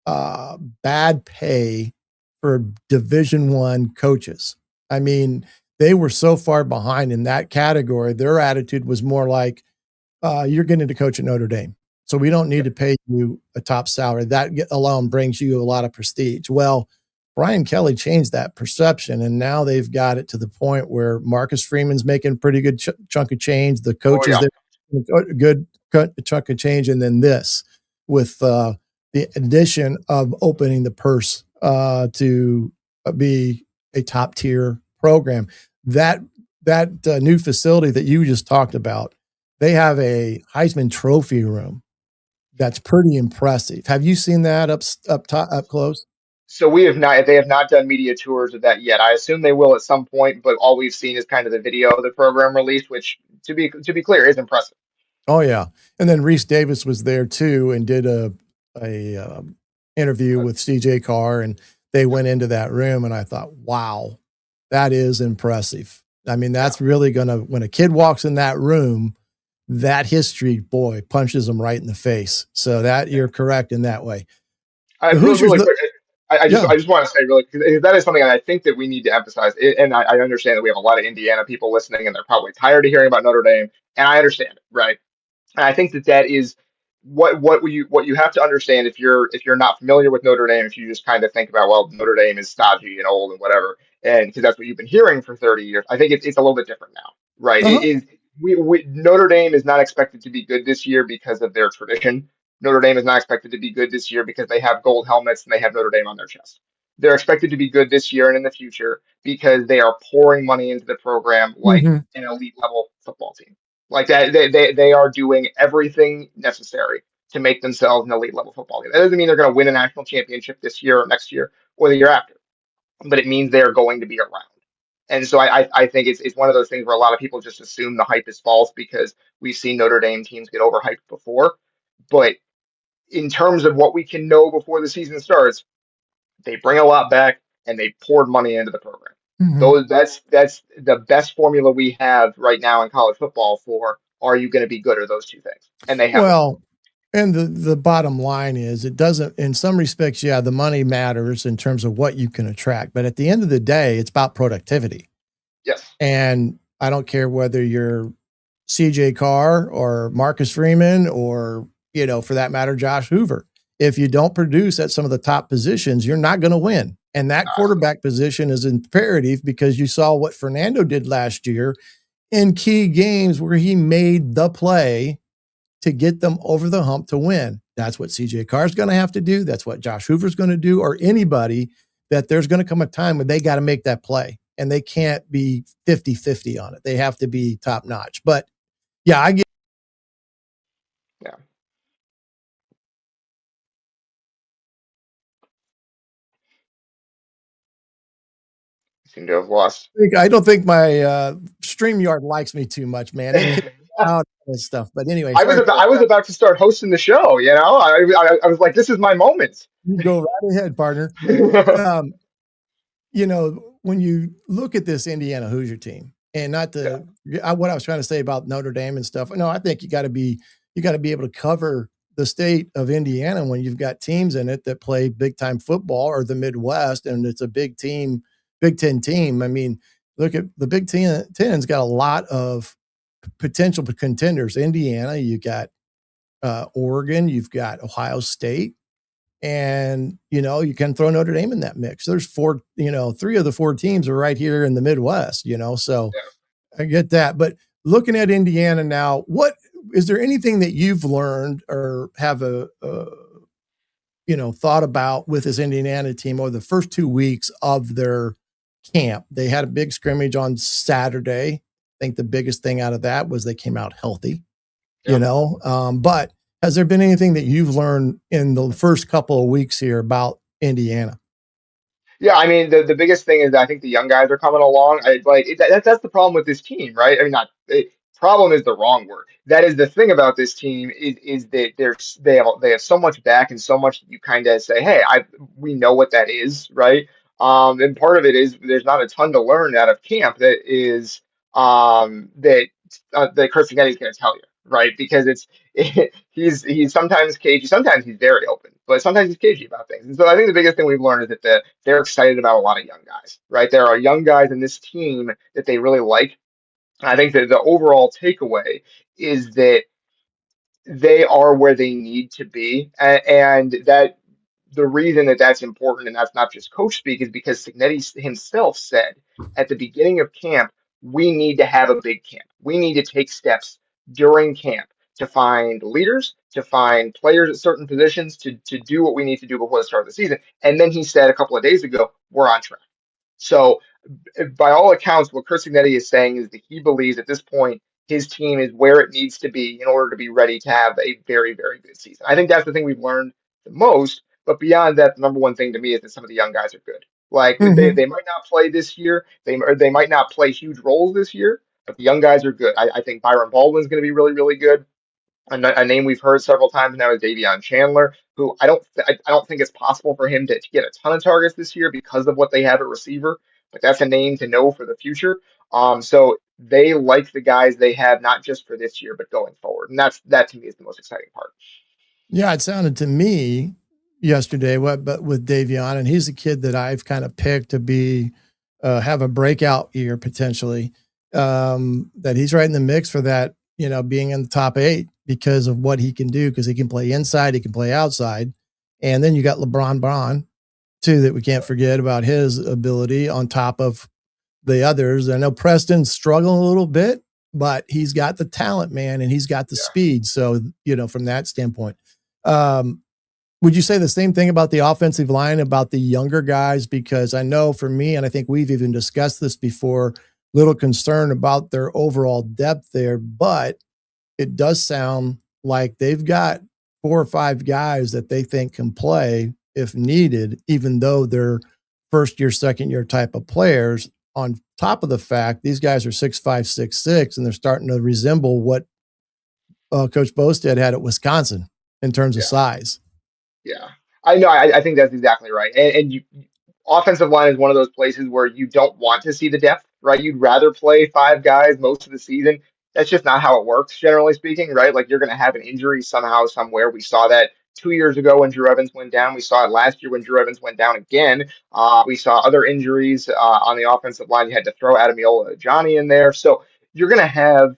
bad pay for Division I coaches. I mean, they were so far behind in that category. Their attitude was more like, you're getting to coach at Notre Dame, so we don't need to pay you a top salary. That alone brings you a lot of prestige. Well, Brian Kelly changed that perception, and now they've got it to the point where Marcus Freeman's making a pretty good chunk of change. The coaches, a good chunk of change, and then this with the addition of opening the purse to be a top tier program. That new facility that you just talked about, they have a Heisman Trophy room that's pretty impressive. Have you seen that up close? So they have not done media tours of that yet. I assume they will at some point, but all we've seen is kind of the video of the program released, which to be clear is impressive. Oh yeah. And then Reese Davis was there too and did a interview with CJ Carr, and they went into that room, and I thought, wow, that is impressive. I mean, that's really when a kid walks in that room, that history, boy, punches them right in the face. So that you're correct in that way. I just want to say really, because that is something I think that we need to emphasize. And I understand that we have a lot of Indiana people listening, and they're probably tired of hearing about Notre Dame, and I understand it, right? And I think that is what you have to understand if you're not familiar with Notre Dame, if you just kind of think about, well, Notre Dame is stodgy and old and whatever, and because that's what you've been hearing for 30 years. I think it's a little bit different now, right? It Uh-huh. is we Notre Dame is not expected to be good this year because of their tradition. Notre Dame is not expected to be good this year because they have gold helmets and they have Notre Dame on their chest. They're expected to be good this year and in the future because they are pouring money into the program like Mhm. an elite level football team. Like that, they are doing everything necessary to make themselves an elite level football team. That doesn't mean they're going to win a national championship this year or next year or the year after, but it means they are going to be around. And so I think it's one of those things where a lot of people just assume the hype is false because we've seen Notre Dame teams get overhyped before. But in terms of what we can know before the season starts, they bring a lot back and they poured money into the program. Mhm. That's the best formula we have right now in college football for are you going to be good or those two things, and they have them. Well, and the bottom line is it doesn't, in some respects, yeah, the money matters in terms of what you can attract. But at the end of the day, it's about productivity. Yes. And I don't care whether you're CJ Carr or Marcus Freeman or, for that matter, Josh Hoover. If you don't produce at some of the top positions, you're not going to win. And that quarterback position is imperative because you saw what Fernando did last year in key games where he made the play to get them over the hump to win. That's what CJ Carr is going to have to do. That's what Josh Hoover's going to do, or anybody that there's going to come a time when they got to make that play and they can't be 50-50 on it. They have to be top notch. But yeah, I get. Yeah. Seem to have lost. I don't think my StreamYard likes me too much, man. They kick me out and stuff. But anyway, I was about to start hosting the show. I was like, this is my moment. You go right ahead, partner. When you look at this Indiana Hoosier team, and not what I was trying to say about Notre Dame and stuff. No, I think you got to be able to cover the state of Indiana when you've got teams in it that play big time football or the Midwest, and it's a big team, Big Ten team. I mean, look at the Big Ten's got a lot of potential contenders. Indiana, you got Oregon, you've got Ohio State. And, you can throw Notre Dame in that mix. There's 3 of the 4 teams are right here in the Midwest, so I get that. But looking at Indiana now, is there anything that you've learned or have thought about with this Indiana team over the first 2 weeks of their camp? They had a big scrimmage on Saturday. I think the biggest thing out of that was they came out healthy, but has there been anything that you've learned in the first couple of weeks here about Indiana? Yeah, I mean, the biggest thing is I think the young guys are coming along. That's the problem with this team, right? I mean, problem is the wrong word. That is the thing about this team is that they have so much back and so much that you kind of say, hey, we know what that is, right? And part of it is there's not a ton to learn out of camp that is that Curt Cignetti is going to tell you, right? Because he's sometimes cagey, sometimes he's very open, but sometimes he's cagey about things. And so I think the biggest thing we've learned is that they're excited about a lot of young guys, right? There are young guys in this team that they really like. I think that the overall takeaway is that they are where they need to be, and that the reason that that's important, and that's not just coach speak, is because Cignetti himself said at the beginning of camp, we need to have a big camp. We need to take steps during camp to find leaders, to find players at certain positions, to do what we need to do before the start of the season. And then he said a couple of days ago, we're on track. So by all accounts, what Curt Cignetti is saying is that he believes at this point his team is where it needs to be in order to be ready to have a very, very good season. I think that's the thing we've learned the most. But beyond that, the number one thing to me is that some of the young guys are good. Like they might not play this year, they might not play huge roles this year, but the young guys are good. I think Byron Baldwin's going to be really, really good. A name we've heard several times now is Davion Chandler, who I don't think it's possible for him to get a ton of targets this year because of what they have at receiver, but that's a name to know for the future. So they like the guys they have, not just for this year, but going forward. And that to me is the most exciting part. Yeah, it sounded to me yesterday, but with Davion, and he's a kid that I've kind of picked to be have a breakout year potentially. That he's right in the mix for that, being in the top 8. because of what he can do, because he can play inside, he can play outside. And then you got LeBron Braun, too, that we can't forget about his ability on top of the others. I know Preston's struggling a little bit, but he's got the talent, man, and he's got the speed. So, from that standpoint, would you say the same thing about the offensive line, about the younger guys? Because I know for me, and I think we've even discussed this before, little concern about their overall depth there, but it does sound like they've got 4 or 5 guys that they think can play if needed, even though they're first year, second year type of players. On top of the fact, these guys are 6'5", 6'6", and they're starting to resemble what Coach Bostad had at Wisconsin in terms of size. Yeah, I know. I think that's exactly right. And offensive line is one of those places where you don't want to see the depth, right? You'd rather play 5 guys most of the season. That's just not how it works, generally speaking, right? Like you're going to have an injury somehow, somewhere. We saw that 2 years ago when Drew Evans went down. We saw it last year when Drew Evans went down again. We saw other injuries on the offensive line. You had to throw Adamiola Johnny in there. So you're going to have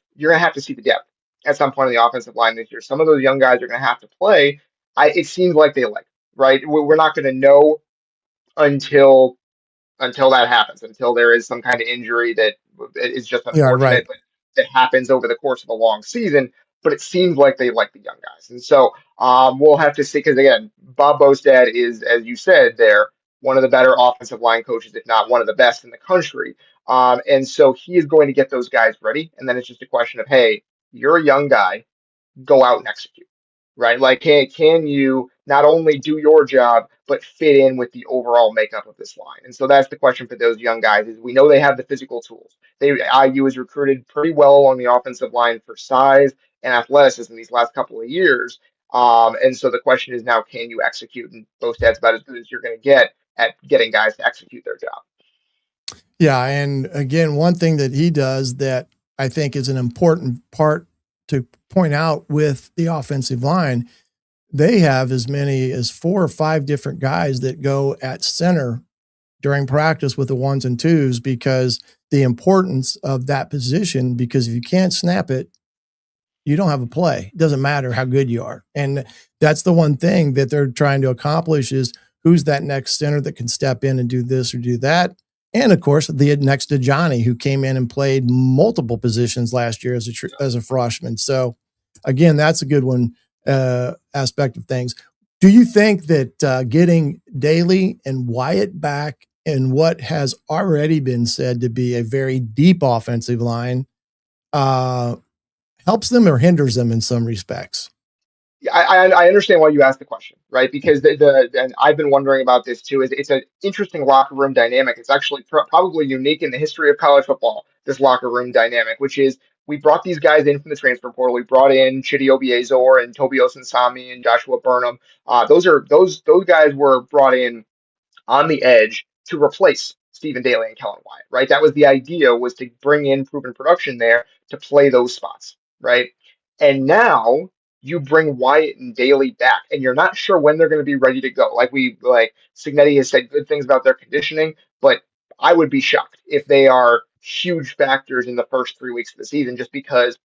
to see the depth at some point in the offensive line this year. Some of those young guys are going to have to play. It seems like they right? We're not going to know until that happens, until there is some kind of injury that is just unfortunate, but that happens over the course of a long season. But it seems like they like the young guys. And so we'll have to see, because again, Bob Bostad is, as you said there, one of the better offensive line coaches, if not one of the best in the country. And so he is going to get those guys ready. And then it's just a question of, hey, you're a young guy, go out and execute. Right? Like, can you not only do your job, but fit in with the overall makeup of this line? And so that's the question for those young guys, is we know they have the physical tools. IU has recruited pretty well along the offensive line for size and athleticism these last couple of years. And so the question is now, can you execute? And Bostad's about as good as you're going to get at getting guys to execute their job. Yeah. And again, one thing that he does that I think is an important part to point out with the offensive line, they have as many as 4 or 5 different guys that go at center during practice with the 1s and 2s, because the importance of that position, because if you can't snap it, you don't have a play. It doesn't matter how good you are. And that's the one thing that they're trying to accomplish, is who's that next center that can step in and do this or do that. And of course, the next to Johnny, who came in and played multiple positions last year as a freshman. So again, that's a good one aspect of things. Do you think that getting Daly and Wyatt back in what has already been said to be a very deep offensive line helps them or hinders them in some respects? I understand why you asked the question, right? Because and I've been wondering about this too. Is it's an interesting locker room dynamic. It's actually probably unique in the history of college football, this locker room dynamic, which is we brought these guys in from the transfer portal. We brought in Chidi Obiezor and Tobi Osensami and Joshua Burnham. Those guys were brought in on the edge to replace Stephen Daly and Kellen Wyatt, right? That was the idea, was to bring in proven production there to play those spots, right? And now you bring Wyatt and Daly back, and you're not sure when they're going to be ready to go. Like Cignetti has said good things about their conditioning, but I would be shocked if they are huge factors in the first 3 weeks of the season, just because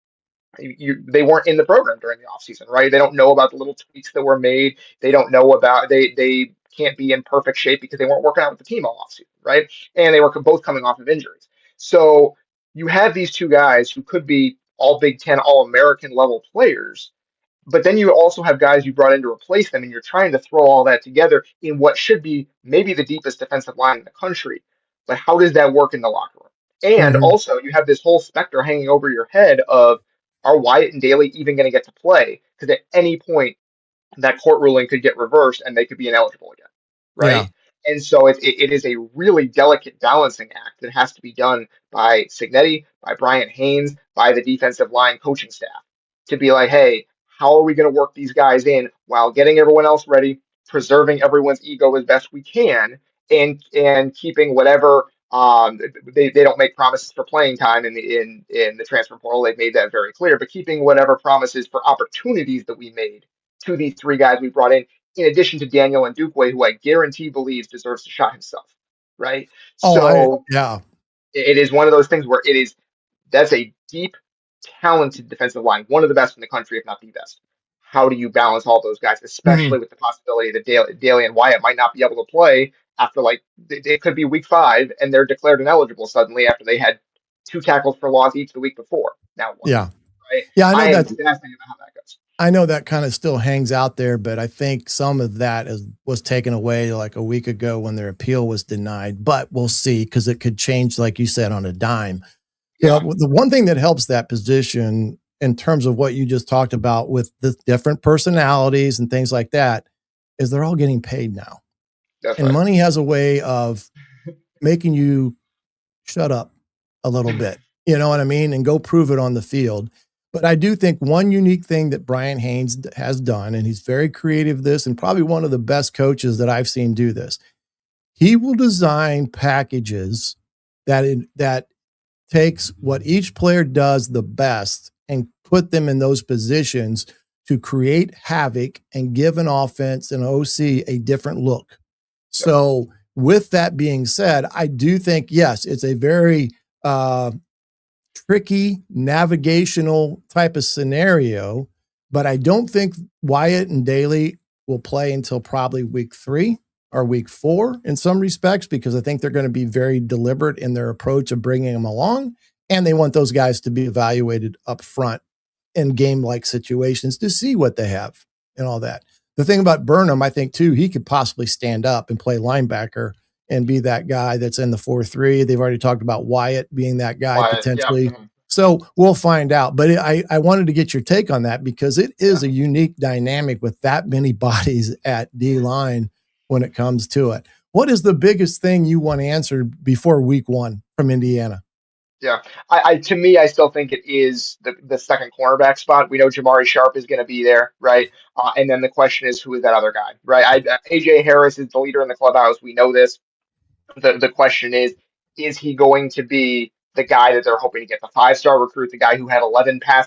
they weren't in the program during the offseason, right? They don't know about the little tweaks that were made. They don't know about, they can't be in perfect shape because they weren't working out with the team all offseason, right? And they were both coming off of injuries. So you have these 2 guys who could be all Big Ten, all American level players, but then you also have guys you brought in to replace them, and you're trying to throw all that together in what should be maybe the deepest defensive line in the country. But how does that work in the locker room? And also, you have this whole specter hanging over your head of, are Wyatt and Daly even going to get to play? Because at any point, that court ruling could get reversed and they could be ineligible again, right? Yeah. And so it is a really delicate balancing act that has to be done by Cignetti, by Brian Haynes, by the defensive line coaching staff, to be like, hey, how are we going to work these guys in while getting everyone else ready, preserving everyone's ego as best we can, and keeping whatever they don't make promises for playing time in the transfer portal. They've made that very clear, but keeping whatever promises for opportunities that we made to these 3 guys we brought in addition to Daniel and Ndukwe, who I guarantee believes deserves a shot himself, right? It is one of those things where that's a deep talented defensive line, one of the best in the country, if not the best. How do you balance all those guys, especially with the possibility that Daly and Wyatt might not be able to play after, like, it could be week 5 and they're declared ineligible suddenly after they had 2 tackles for loss each the week before. Now what? Yeah. Right? Yeah, I know am that. fascinated about how that goes. I know that kind of still hangs out there, but I think some of that was taken away like a week ago when their appeal was denied. But we'll see, because it could change, like you said, on a dime. Yeah. The one thing that helps that position in terms of what you just talked about with the different personalities and things like that is they're all getting paid now. That's and right. Money has a way of making you shut up a little bit, you know what I mean? And go prove it on the field. But I do think one unique thing that Brian Haynes has done, and he's very creative this, and probably one of the best coaches that I've seen do this, he will design packages that takes what each player does the best and put them in those positions to create havoc and give an offense and OC a different look. So with that being said, I do think, yes, it's a very tricky navigational type of scenario, but I don't think Wyatt and Daly will play until probably week 3 or week 4 in some respects, because I think they're going to be very deliberate in their approach of bringing them along. And they want those guys to be evaluated up front in game-like situations to see what they have and all that. The thing about Burnham, I think too, he could possibly stand up and play linebacker and be that guy that's in the 4-3. They've already talked about Wyatt being that guy potentially. Yeah. So we'll find out. But I wanted to get your take on that, because it is a unique dynamic with that many bodies at D-line when it comes to it. What is the biggest thing you want answered before week 1 from Indiana? Yeah, to me, I still think it is the second cornerback spot. We know Jamari Sharp is going to be there, right? And then the question is, who is that other guy, right? AJ Harris is the leader in the clubhouse. We know this. The question is he going to be the guy that they're hoping to get, the 5-star recruit, the guy who had 11 pass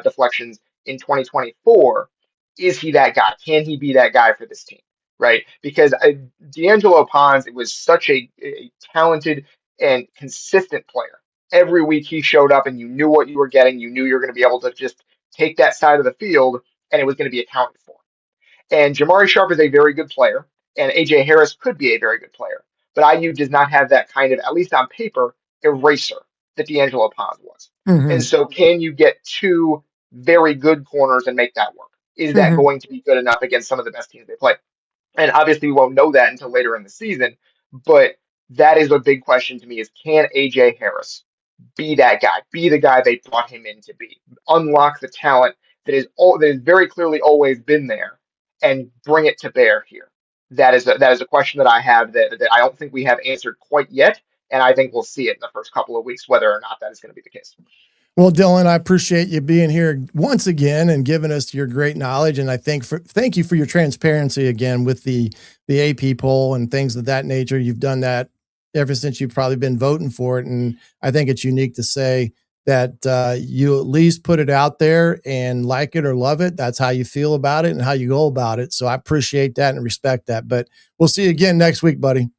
deflections in 2024? Is he that guy? Can he be that guy for this team, right? Because D'Angelo Pons, it was such a talented and consistent player. Every week he showed up and you knew what you were getting. You knew you were going to be able to just take that side of the field and it was going to be accounted for. And Jamari Sharp is a very good player, and AJ Harris could be a very good player. But IU does not have that kind of, at least on paper, eraser that D'Angelo Pons was. Mm-hmm. And so can you get 2 very good corners and make that work? Is that going to be good enough against some of the best teams they play? And obviously we won't know that until later in the season, but that is a big question to me, is can AJ Harris be that guy, be the guy they brought him in to be, unlock the talent that is very clearly always been there and bring it to bear here? That is a question that I have that I don't think we have answered quite yet. And I think we'll see it in the first couple of weeks, whether or not that is going to be the case. Well, Dylan, I appreciate you being here once again and giving us your great knowledge. And I thank you for your transparency again with the AP poll and things of that nature. You've done that ever since you've probably been voting for it. And I think it's unique to say that you at least put it out there, and like it or love it, that's how you feel about it and how you go about it. So I appreciate that and respect that. But we'll see you again next week, buddy.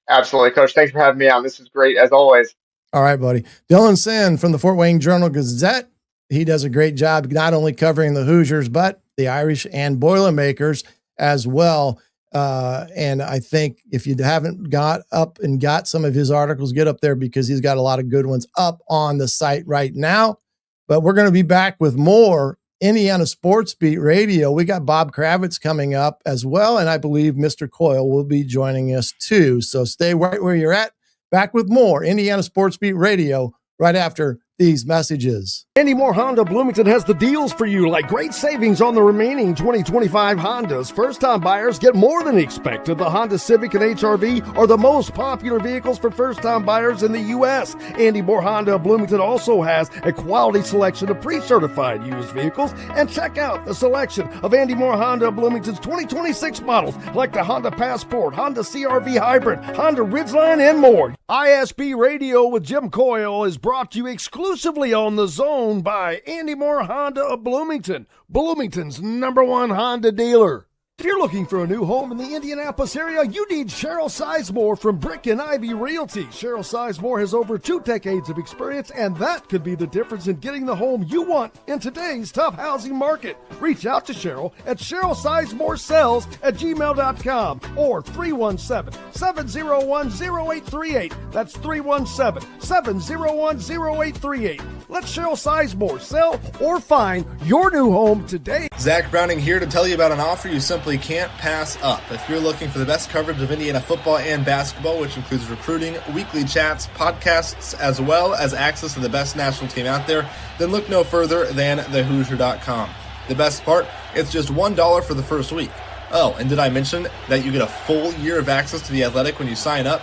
Absolutely, Coach. Thanks for having me on. This is great, as always. All right, buddy. Dylan Sinn from the Fort Wayne Journal-Gazette. He does a great job not only covering the Hoosiers, but the Irish and Boilermakers as well. And I think if you haven't got up and got some of his articles, get up there, because he's got a lot of good ones up on the site right now. But we're going to be back with more Indiana Sports Beat Radio. We got Bob Kravitz coming up as well. And I believe Mr. Coyle will be joining us too. So stay right where you're at. Back with more Indiana Sports Beat Radio right after these messages. Andy Moore Honda Bloomington has the deals for you, like great savings on the remaining 2025 Hondas. First-time buyers get more than expected. The Honda Civic and HR-V are the most popular vehicles for first-time buyers in the U.S. Andy Moore Honda Bloomington also has a quality selection of pre-certified used vehicles. And check out the selection of Andy Moore Honda Bloomington's 2026 models, like the Honda Passport, Honda CR-V Hybrid, Honda Ridgeline, and more. ISB Radio with Jim Coyle is brought to you exclusively on The Zone by Andy Moore Honda of Bloomington, Bloomington's #1 Honda dealer. If you're looking for a new home in the Indianapolis area, you need Cheryl Sizemore from Brick and Ivy Realty. Cheryl Sizemore has over 2 decades of experience, and that could be the difference in getting the home you want in today's tough housing market. Reach out to Cheryl at CherylSizemoreSells@gmail.com or 317-701-0838. That's 317-701-0838. Let Cheryl Sizemore sell or find your new home today. Zach Browning here to tell you about an offer you simply can't pass up. If you're looking for the best coverage of Indiana football and basketball, which includes recruiting, weekly chats, podcasts, as well as access to the best national team out there, then look no further than thehoosier.com. The best part, it's just $1 for the first week. Oh, and did I mention that you get a full year of access to The Athletic when you sign up?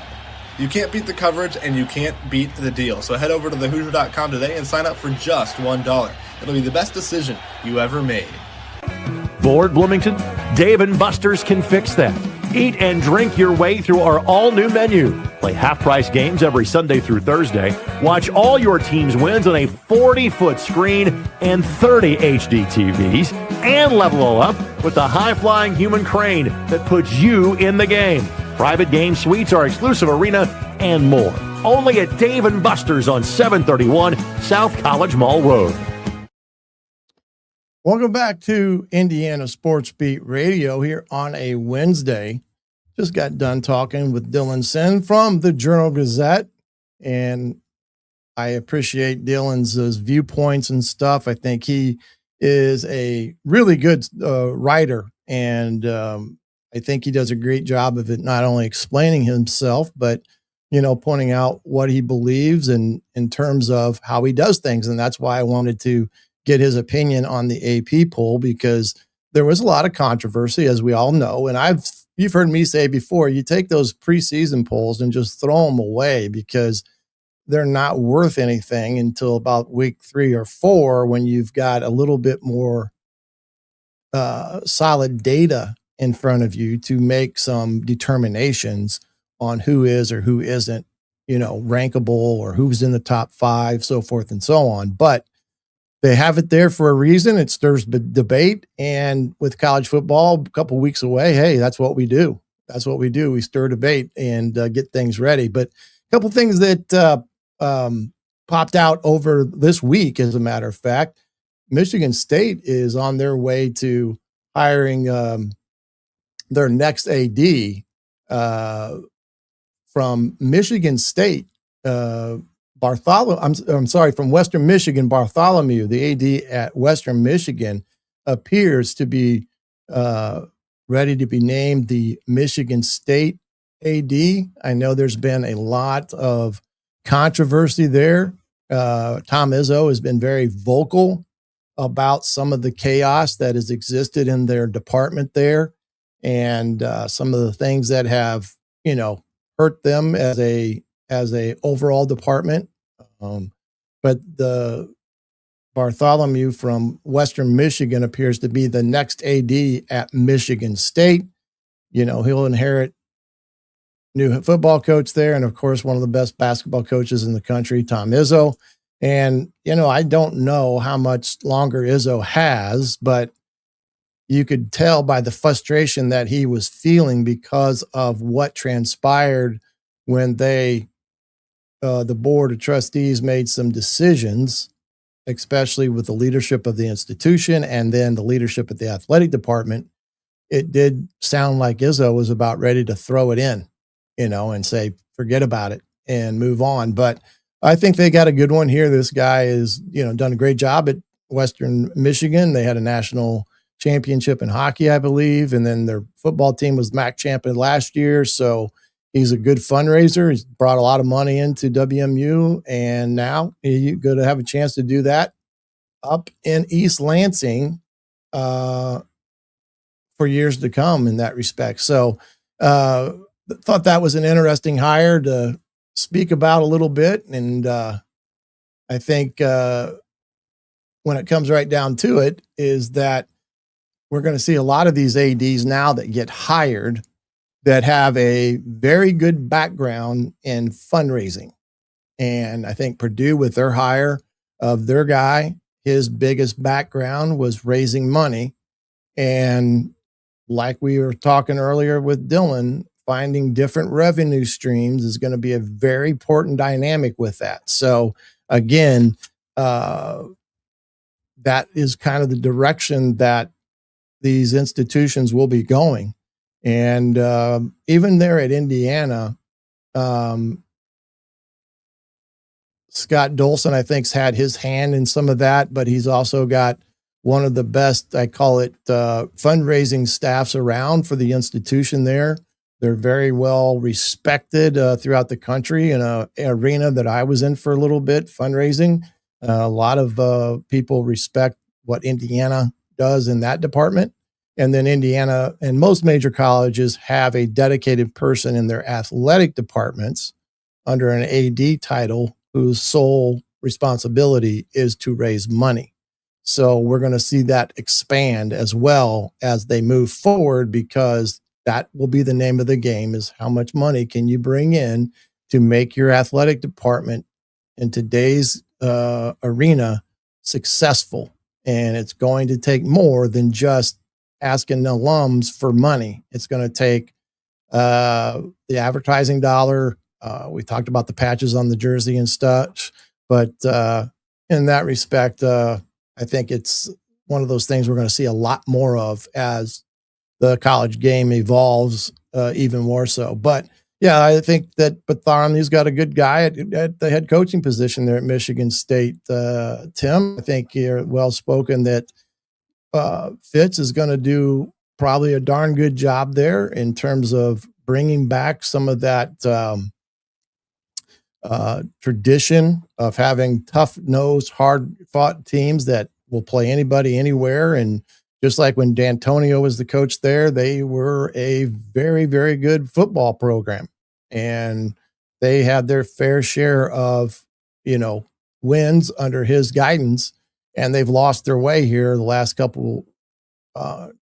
You can't beat the coverage and you can't beat the deal. So head over to thehoosier.com today and sign up for just $1. It'll be the best decision you ever made. Bored, Bloomington? Dave and Buster's can fix that. Eat and drink your way through our all-new menu. Play half-price games every Sunday through Thursday. Watch all your team's wins on a 40-foot screen and 30 HD TVs. And level all up with the high-flying human crane that puts you in the game. Private game suites, our exclusive arena, and more. Only at Dave & Buster's on 731 South College Mall Road. Welcome back to Indiana Sports Beat Radio here on a Wednesday. Just got done talking with Dylan Sen from the Journal-Gazette, and I appreciate Dylan's viewpoints and stuff. I think he is a really good writer, and I think he does a great job of it, not only explaining himself, but, you know, pointing out what he believes and in terms of how he does things. And that's why I wanted to get his opinion on the AP poll, because there was a lot of controversy, as we all know. And you've heard me say before, you take those preseason polls and just throw them away because they're not worth anything until about week 3 or 4, when you've got a little bit more solid data in front of you to make some determinations on who is or who isn't, you know, rankable, or who's in the top 5, so forth and so on. But they have it there for a reason. It stirs debate. And with college football a couple weeks away, hey, that's what we do. That's what we do. We stir debate and get things ready. But a couple things that popped out over this week, as a matter of fact, Michigan State is on their way to hiring their next AD from Michigan State. From Western Michigan, Bartholomew, the AD at Western Michigan, appears to be ready to be named the Michigan State AD. I know there's been a lot of controversy there. Tom Izzo has been very vocal about some of the chaos that has existed in their department there, and some of the things that have, you know, hurt them as a overall department. But the Bartholomew from Western Michigan appears to be the next AD at Michigan State. You know, he'll inherit new football coach there, and of course, one of the best basketball coaches in the country, Tom Izzo. And, you know, I don't know how much longer Izzo has, but you could tell by the frustration that he was feeling because of what transpired when the board of trustees made some decisions, especially with the leadership of the institution and then the leadership of the athletic department. It did sound like Izzo was about ready to throw it in, you know, and say, forget about it and move on. But I think they got a good one here. This guy is, you know, done a great job at Western Michigan. They had a national championship in hockey, I believe. And then their football team was MAC champion last year. So he's a good fundraiser. He's brought a lot of money into WMU, and now you're going to have a chance to do that up in East Lansing for years to come in that respect. So thought that was an interesting hire to speak about a little bit. And I think when it comes right down to it is that we're going to see a lot of these ADs now that get hired that have a very good background in fundraising. And I think Purdue, with their hire of their guy, his biggest background was raising money. And like we were talking earlier with Dylan, finding different revenue streams is going to be a very important dynamic with that. So again, that is kind of the direction that these institutions will be going. And even there at Indiana, Scott Dolson, I think, has had his hand in some of that, but he's also got one of the best, I call it, fundraising staffs around for the institution there. They're very well respected throughout the country in an arena that I was in for a little bit, fundraising. A lot of people respect what Indiana does in that department. And then Indiana and most major colleges have a dedicated person in their athletic departments under an AD title whose sole responsibility is to raise money. So we're going to see that expand as well as they move forward, because that will be the name of the game, is how much money can you bring in to make your athletic department in today's arena successful. And it's going to take more than just asking alums for money. It's going to take the advertising dollar. We talked about the patches on the jersey and stuff, but in that respect, I think it's one of those things we're going to see a lot more of as the college game evolves, even more so. But yeah, I think that Bartholomew's got a good guy at the head coaching position there at Michigan State. Tim, I think you're well spoken that Fitz is going to do probably a darn good job there in terms of bringing back some of that tradition of having tough-nosed, hard-fought teams that will play anybody anywhere. And just like when D'Antonio was the coach there, they were a very, very good football program. And they had their fair share of, wins under his guidance. And they've lost their way here the last couple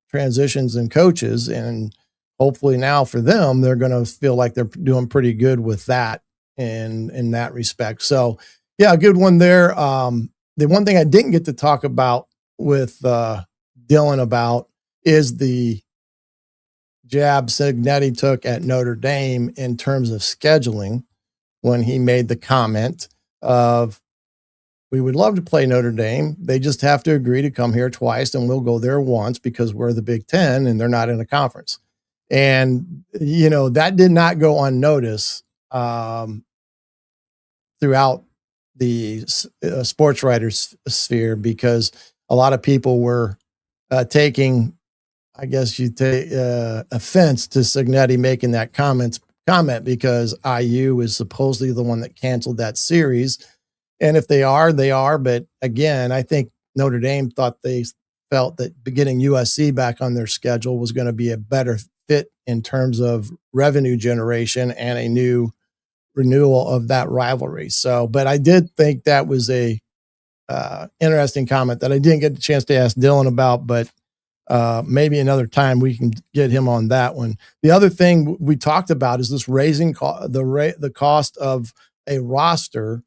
transitions and coaches. And hopefully now for them, they're going to feel like they're doing pretty good with that in that respect. So yeah, a good one there. The one thing I didn't get to talk about with Dylan about is the jab Cignetti took at Notre Dame in terms of scheduling, when he made the comment of, we would love to play Notre Dame. They just have to agree to come here twice, and we'll go there once because we're the Big Ten and they're not in a conference. And, that did not go unnoticed throughout the sports writers sphere, because a lot of people were taking, I guess you take offense to Cignetti making that comment, because IU is supposedly the one that canceled that series. And if they are, they are. But again, I think Notre Dame felt that getting USC back on their schedule was going to be a better fit in terms of revenue generation and a new renewal of that rivalry. So, but I did think that was a interesting comment that I didn't get the chance to ask Dylan about, but maybe another time we can get him on that one. The other thing we talked about is this raising the cost of a roster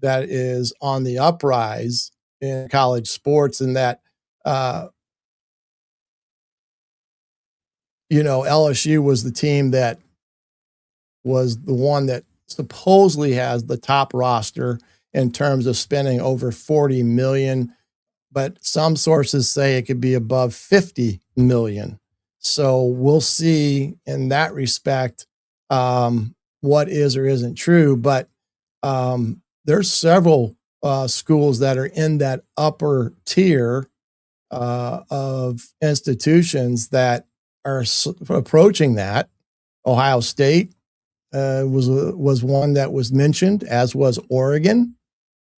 that is on the uprise in college sports, and that, LSU was the team that was the one that supposedly has the top roster in terms of spending over $40 million, but some sources say it could be above $50 million. So we'll see in that respect what is or isn't true. But there's several schools that are in that upper tier of institutions that are approaching that. Ohio State was one that was mentioned, as was Oregon.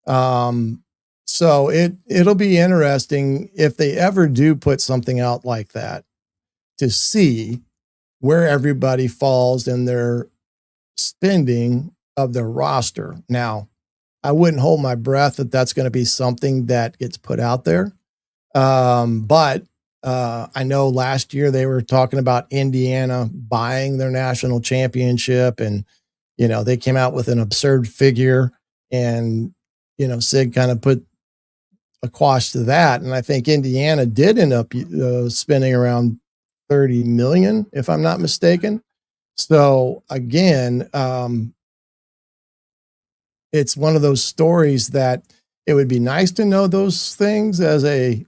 So it'll be interesting if they ever do put something out like that, to see where everybody falls in their spending of their roster. Now, I wouldn't hold my breath that that's going to be something that gets put out there. But I know last year they were talking about Indiana buying their national championship, and, they came out with an absurd figure, and, Sig kind of put a quash to that. And I think Indiana did end up spending around $30 million, if I'm not mistaken. So again, it's one of those stories that it would be nice to know those things as a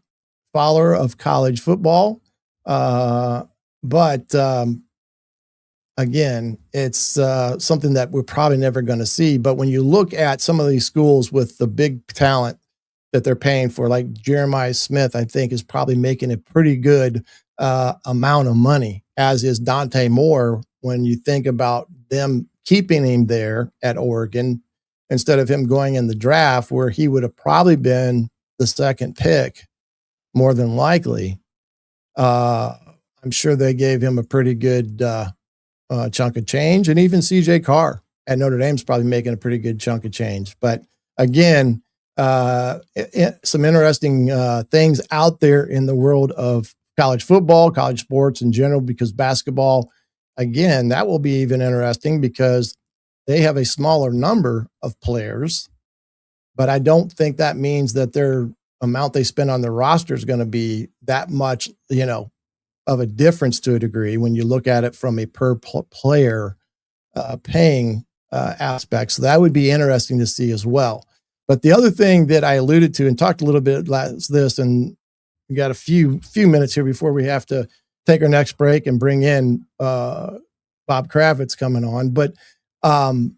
follower of college football. But again, it's something that we're probably never going to see. But when you look at some of these schools with the big talent that they're paying for, like Jeremiah Smith, I think is probably making a pretty good amount of money, as is Dante Moore, when you think about them keeping him there at Oregon instead of him going in the draft, where he would have probably been the second pick, more than likely. I'm sure they gave him a pretty good chunk of change, and even CJ Carr at Notre Dame's probably making a pretty good chunk of change. But again, some interesting things out there in the world of college football, college sports in general, because basketball, again, that will be even interesting because they have a smaller number of players, but I don't think that means that their amount they spend on their roster is going to be that much, of a difference to a degree when you look at it from a per player paying aspect. So that would be interesting to see as well. But the other thing that I alluded to and talked a little bit about this, and we got a few minutes here before we have to take our next break and bring in Bob Kravitz coming on. But the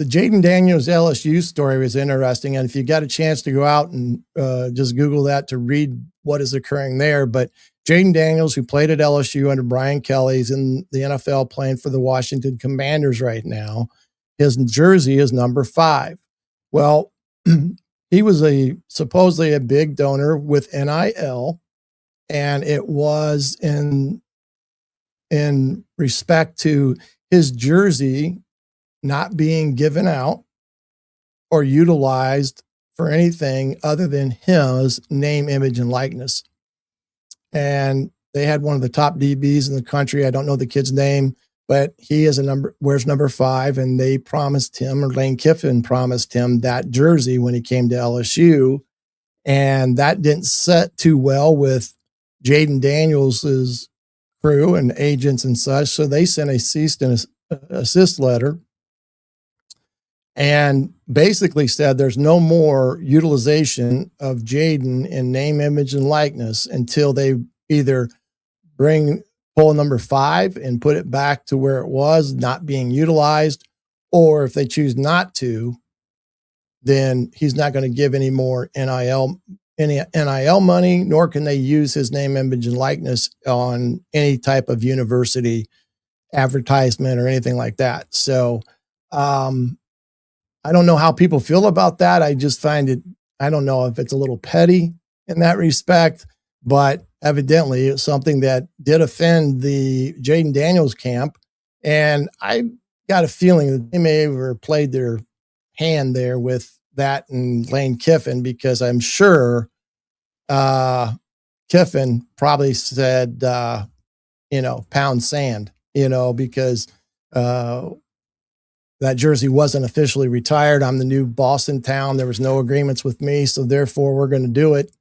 Jayden Daniels-LSU story was interesting. And if you got a chance to go out and just Google that to read what is occurring there. But Jayden Daniels, who played at LSU under Brian Kelly, is in the NFL playing for the Washington Commanders right now. His jersey is number 5. Well, he was supposedly a big donor with NIL, and it was in respect to his jersey not being given out or utilized for anything other than his name, image, and likeness. And they had one of the top DBs in the country. I don't know the kid's name, but he is wears number 5, and they promised him, or Lane Kiffin promised him, that jersey when he came to LSU. And that didn't set too well with Jayden Daniels' crew and agents and such. So they sent a cease and assist letter and basically said there's no more utilization of Jayden in name, image, and likeness until they either pull number 5 and put it back to where it was, not being utilized, or if they choose not to, then he's not going to give any more NIL money, nor can they use his name, image, and likeness on any type of university advertisement or anything like that. So, I don't know how people feel about that. I just find it, I don't know if it's a little petty in that respect, but evidently it's something that did offend the Jayden Daniels camp. And I got a feeling that they may have played their hand there with that and Lane Kiffin, because I'm sure Kiffin probably said, pound sand, because that jersey wasn't officially retired. I'm the new boss in town. There was no agreements with me, so therefore we're going to do it.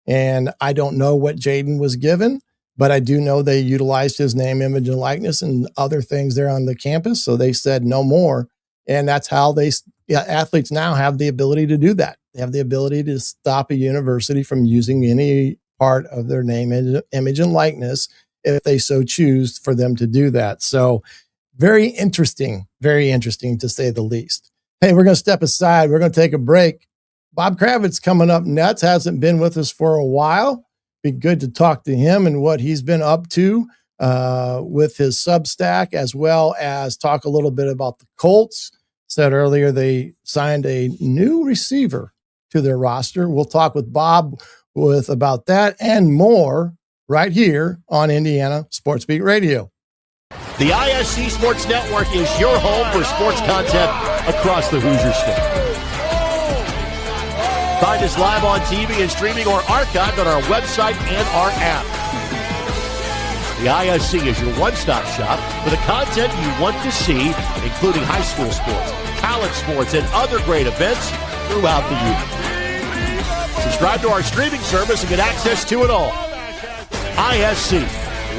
And I don't know what Jayden was given, but I do know they utilized his name, image, and likeness and other things there on the campus. So they said no more. And that's how athletes now have the ability to do that. They have the ability to stop a university from using any part of their name, image, and likeness if they so choose for them to do that. So very interesting to say the least. Hey, we're going to step aside. We're going to take a break. Bob Kravitz coming up next. Hasn't been with us for a while. Be good to talk to him and what he's been up to with his Substack, as well as talk a little bit about the Colts. Said earlier they signed a new receiver to their roster. We'll talk with Bob about that and more right here on Indiana Sports Beat Radio. The ISC Sports Network is your home for sports content across the Hoosier State. Find us live on TV and streaming or archived on our website and our app. The ISC is your one-stop shop for the content you want to see, including high school sports, college sports, and other great events throughout the year. Subscribe to our streaming service and get access to it all. ISC,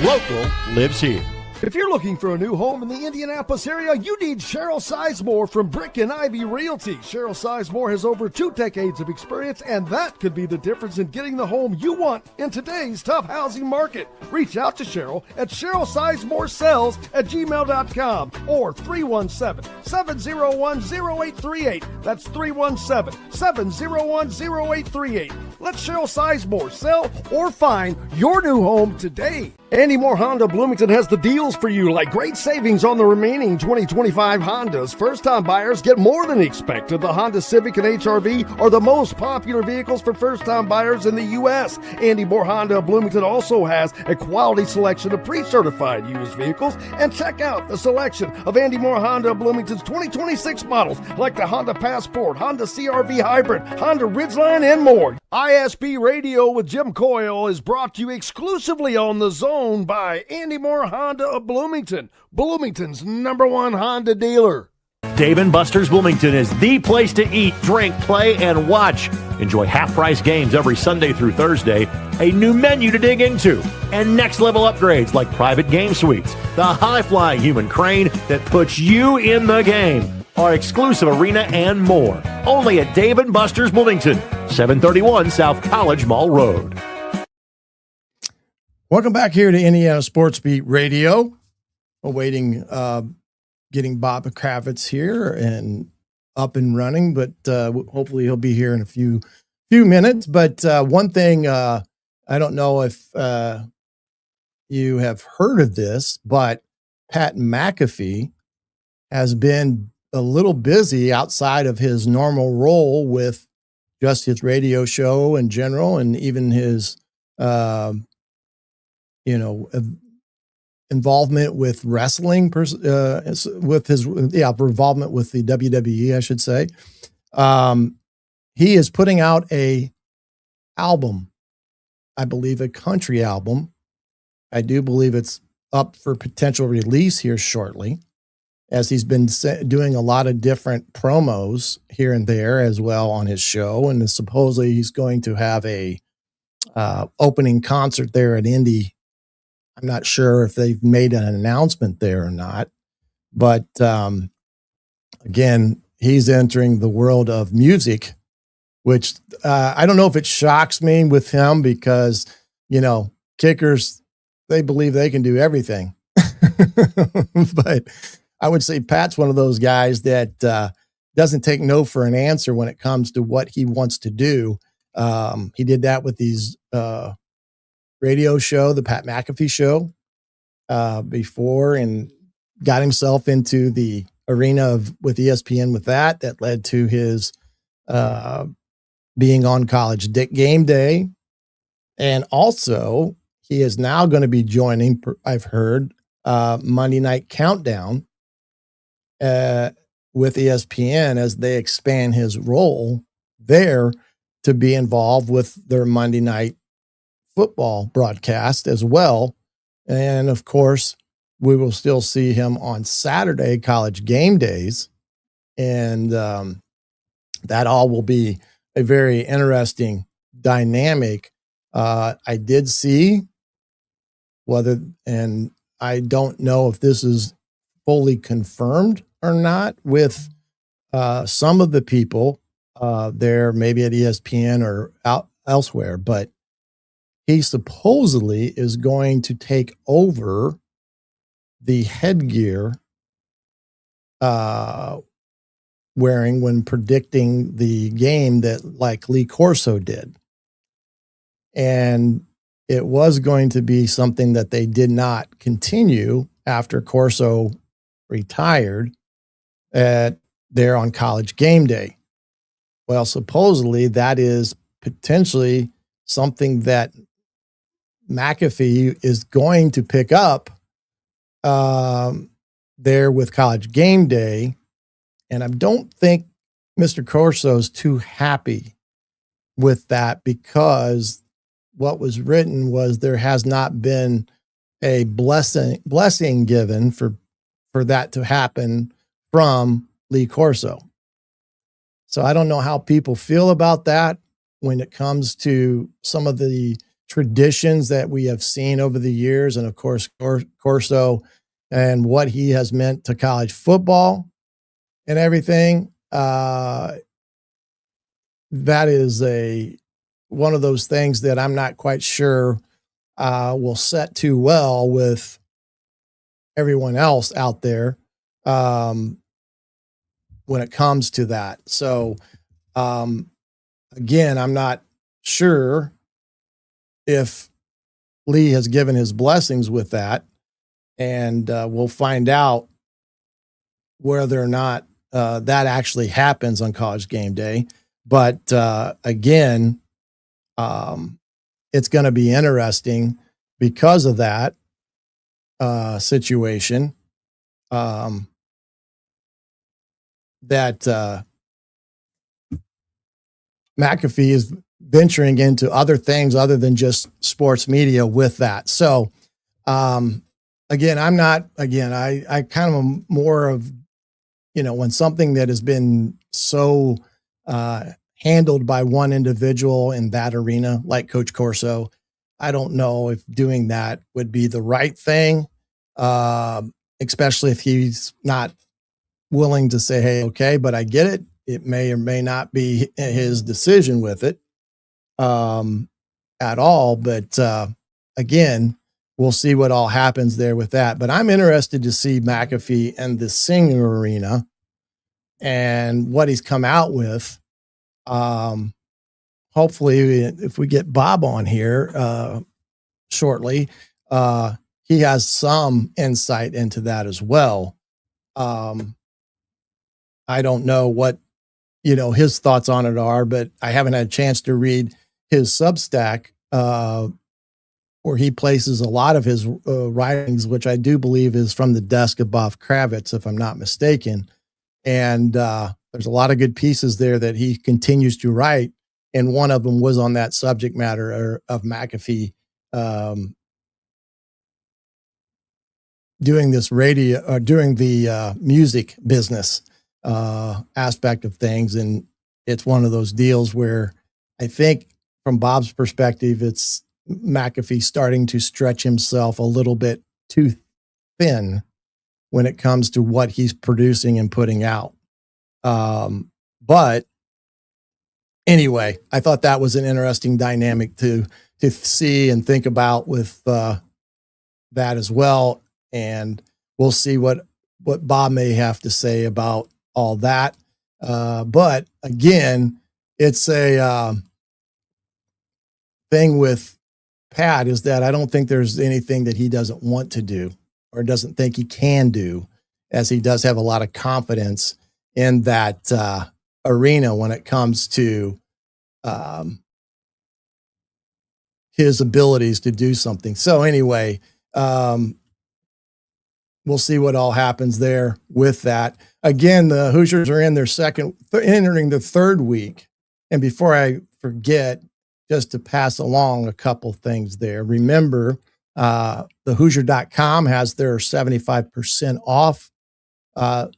local lives here. If you're looking for a new home in the Indianapolis area, you need Cheryl Sizemore from Brick and Ivy Realty. Cheryl Sizemore has over 2 decades of experience, and that could be the difference in getting the home you want in today's tough housing market. Reach out to Cheryl at CherylSizemore@gmail.com or 317-701-0838. That's 317-701-0838. Let Cheryl Sizemore sell or find your new home today. Andy Moore Honda Bloomington has the deals for you, like great savings on the remaining 2025 Hondas. First-time buyers get more than expected. The Honda Civic and HR-V are the most popular vehicles for first-time buyers in the U.S. Andy Moore Honda Bloomington also has a quality selection of pre-certified used vehicles. And check out the selection of Andy Moore Honda Bloomington's 2026 models, like the Honda Passport, Honda CR-V Hybrid, Honda Ridgeline, and more. ISB Radio with Jim Coyle is brought to you exclusively on The Zone by Andy Moore Honda of Bloomington, Bloomington's #1 Honda dealer. Dave & Buster's Bloomington is the place to eat, drink, play, and watch. Enjoy half-price games every Sunday through Thursday, a new menu to dig into, and next-level upgrades like private game suites, the high-flying human crane that puts you in the game, our exclusive arena, and more. Only at Dave & Buster's Bloomington, 731 South College Mall Road. Welcome back here to Indiana Sports Beat Radio. Awaiting getting Bob Kravitz here and up and running, but hopefully he'll be here in a few minutes. But one thing, I don't know if you have heard of this, but Pat McAfee has been a little busy outside of his normal role with just his radio show in general, and even his involvement with wrestling, with his involvement with the WWE, I should say. He is putting out a album, I believe a country album. I do believe it's up for potential release here shortly, as he's been doing a lot of different promos here and there as well on his show. And supposedly he's going to have a opening concert there at Indy. I'm not sure if they've made an announcement there or not, but again, he's entering the world of music, which I don't know if it shocks me with him, because, kickers, they believe they can do everything. But I would say Pat's one of those guys that doesn't take no for an answer when it comes to what he wants to do. He did that with these radio show, the Pat McAfee show, before, and got himself into the arena with ESPN with that led to his being on College Game Day. And also he is now going to be joining, I've heard, Monday Night Countdown with ESPN as they expand his role there to be involved with their Monday night football broadcast as well. And of course, we will still see him on Saturday College Game Days. And that all will be a very interesting dynamic. I did see and I don't know if this is fully confirmed or not, with some of the people there, maybe at ESPN or elsewhere, but he supposedly is going to take over the headgear wearing when predicting the game, that like Lee Corso did. And it was going to be something that they did not continue after Corso retired there on College Game Day. Well, supposedly that is potentially something that McAfee is going to pick up there with College Game Day. And I don't think Mr. Corso's too happy with that, because what was written was there has not been a blessing given for that to happen from Lee Corso. So I don't know how people feel about that when it comes to some of the traditions that we have seen over the years, and of course Corso and what he has meant to college football and everything. That is one of those things that I'm not quite sure will set too well with everyone else out there when it comes to that. So again, I'm not sure if Lee has given his blessings with that, and we'll find out whether or not that actually happens on College Game Day. But again, it's going to be interesting because of that situation. That McAfee is venturing into other things other than just sports media with that. So, again, I kind of am more of, when something that has been so handled by one individual in that arena, like Coach Corso, I don't know if doing that would be the right thing, especially if he's not willing to say, hey, okay, but I get it. It may or may not be his decision with it at all. But again, we'll see what all happens there with that. But I'm interested to see McAfee and the Singing Arena and what he's come out with. Hopefully, if we get Bob on here shortly, he has some insight into that as well. I don't know what, his thoughts on it are, but I haven't had a chance to read his Substack, where he places a lot of his writings, which I do believe is from the desk of Bob Kravitz, if I'm not mistaken. And there's a lot of good pieces there that he continues to write. And one of them was on that subject matter of McAfee doing this radio, or doing the music business aspect of things. And it's one of those deals where I think from Bob's perspective, it's McAfee starting to stretch himself a little bit too thin when it comes to what he's producing and putting out. But anyway, I thought that was an interesting dynamic to see and think about with that as well. And we'll see what Bob may have to say about all that. But again, it's a thing with Pat is that I don't think there's anything that he doesn't want to do or doesn't think he can do, as he does have a lot of confidence in that arena when it comes to his abilities to do something. So anyway, we'll see what all happens there with that. Again, the Hoosiers are in their entering the third week. And before I forget, just to pass along a couple things there. Remember, the Hoosier.com has their 75% off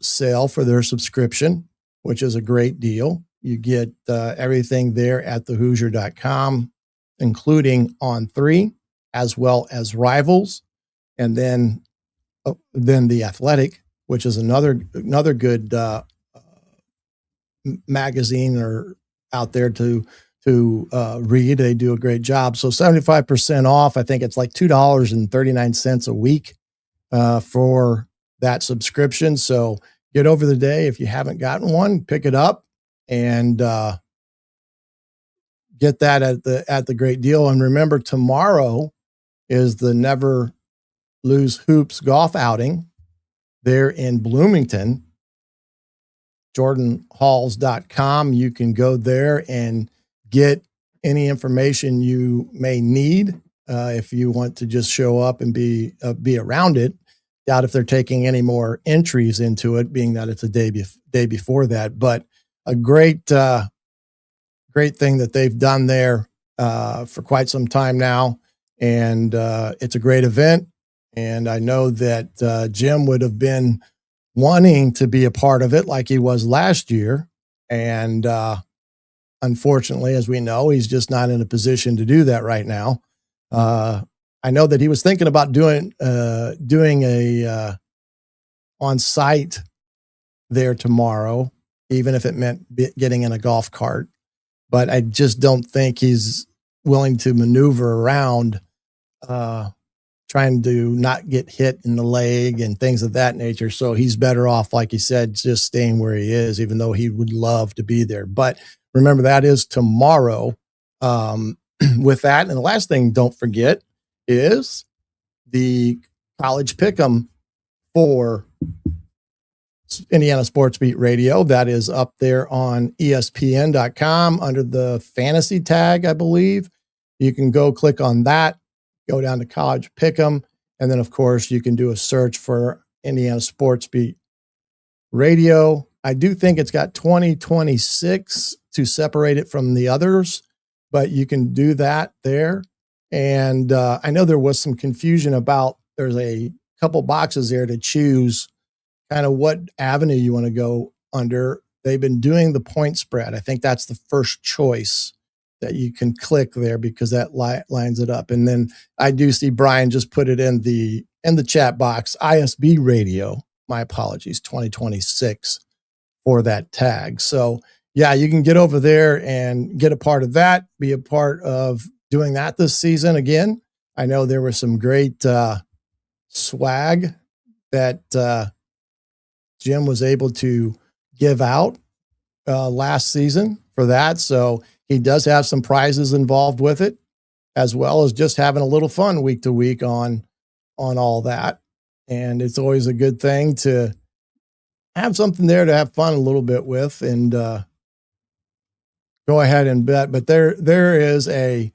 sale for their subscription, which is a great deal. You get everything there at the Hoosier.com, including On 3, as well as Rivals, and then The Athletic, which is another good magazine or out there to read. They do a great job. So 75% off. I think it's like $2.39 a week for that subscription. So get over the day. If you haven't gotten one, pick it up and get that at the great deal. And remember, tomorrow is the Never Lose Hoops golf outing there in Bloomington. JordanHalls.com. You can go there and get any information you may need if you want to just show up and be around it. Doubt if they're taking any more entries into it, being that it's a day before that. But a great thing that they've done there for quite some time now, and it's a great event. And I know that Jim would have been wanting to be a part of it like he was last year. And unfortunately, as we know, he's just not in a position to do that right now. I know that he was thinking about doing a on site there tomorrow, even if it meant getting in a golf cart. But I just don't think he's willing to maneuver around trying to not get hit in the leg and things of that nature. So he's better off, like he said, just staying where he is, even though he would love to be there. But remember, that is tomorrow. With that, and the last thing, don't forget, is the college pick'em for Indiana Sports Beat Radio. That is up there on ESPN.com under the fantasy tag, I believe. You can go click on that, go down to college pick'em, and then, of course, you can do a search for Indiana Sports Beat Radio. I do think it's got 2026 to separate it from the others, but you can do that there. And I know there was some confusion about, there's a couple boxes there to choose kind of what avenue you want to go under. They've been doing the point spread. I think that's the first choice that you can click there because that lines it up. And then I do see Brian just put it in the chat box, ISB Radio, my apologies, 2026 for that tag. So yeah, you can get over there and get a part of that, be a part of doing that this season. Again, I know there was some great swag that Jim was able to give out last season for that. So he does have some prizes involved with it, as well as just having a little fun week to week on all that. And it's always a good thing to have something there to have fun a little bit with, and go ahead and bet. But there is a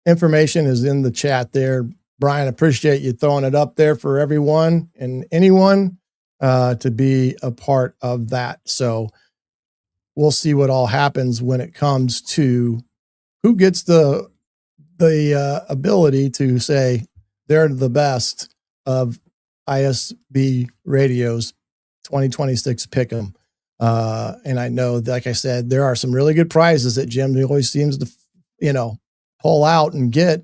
information is in the chat there. Brian, appreciate you throwing it up there for everyone and anyone to be a part of that. So we'll see what all happens when it comes to who gets the ability to say they're the best of ISB Radio's 2026 Pick'em. And I know, like I said, there are some really good prizes that Jim always seems to, pull out and get.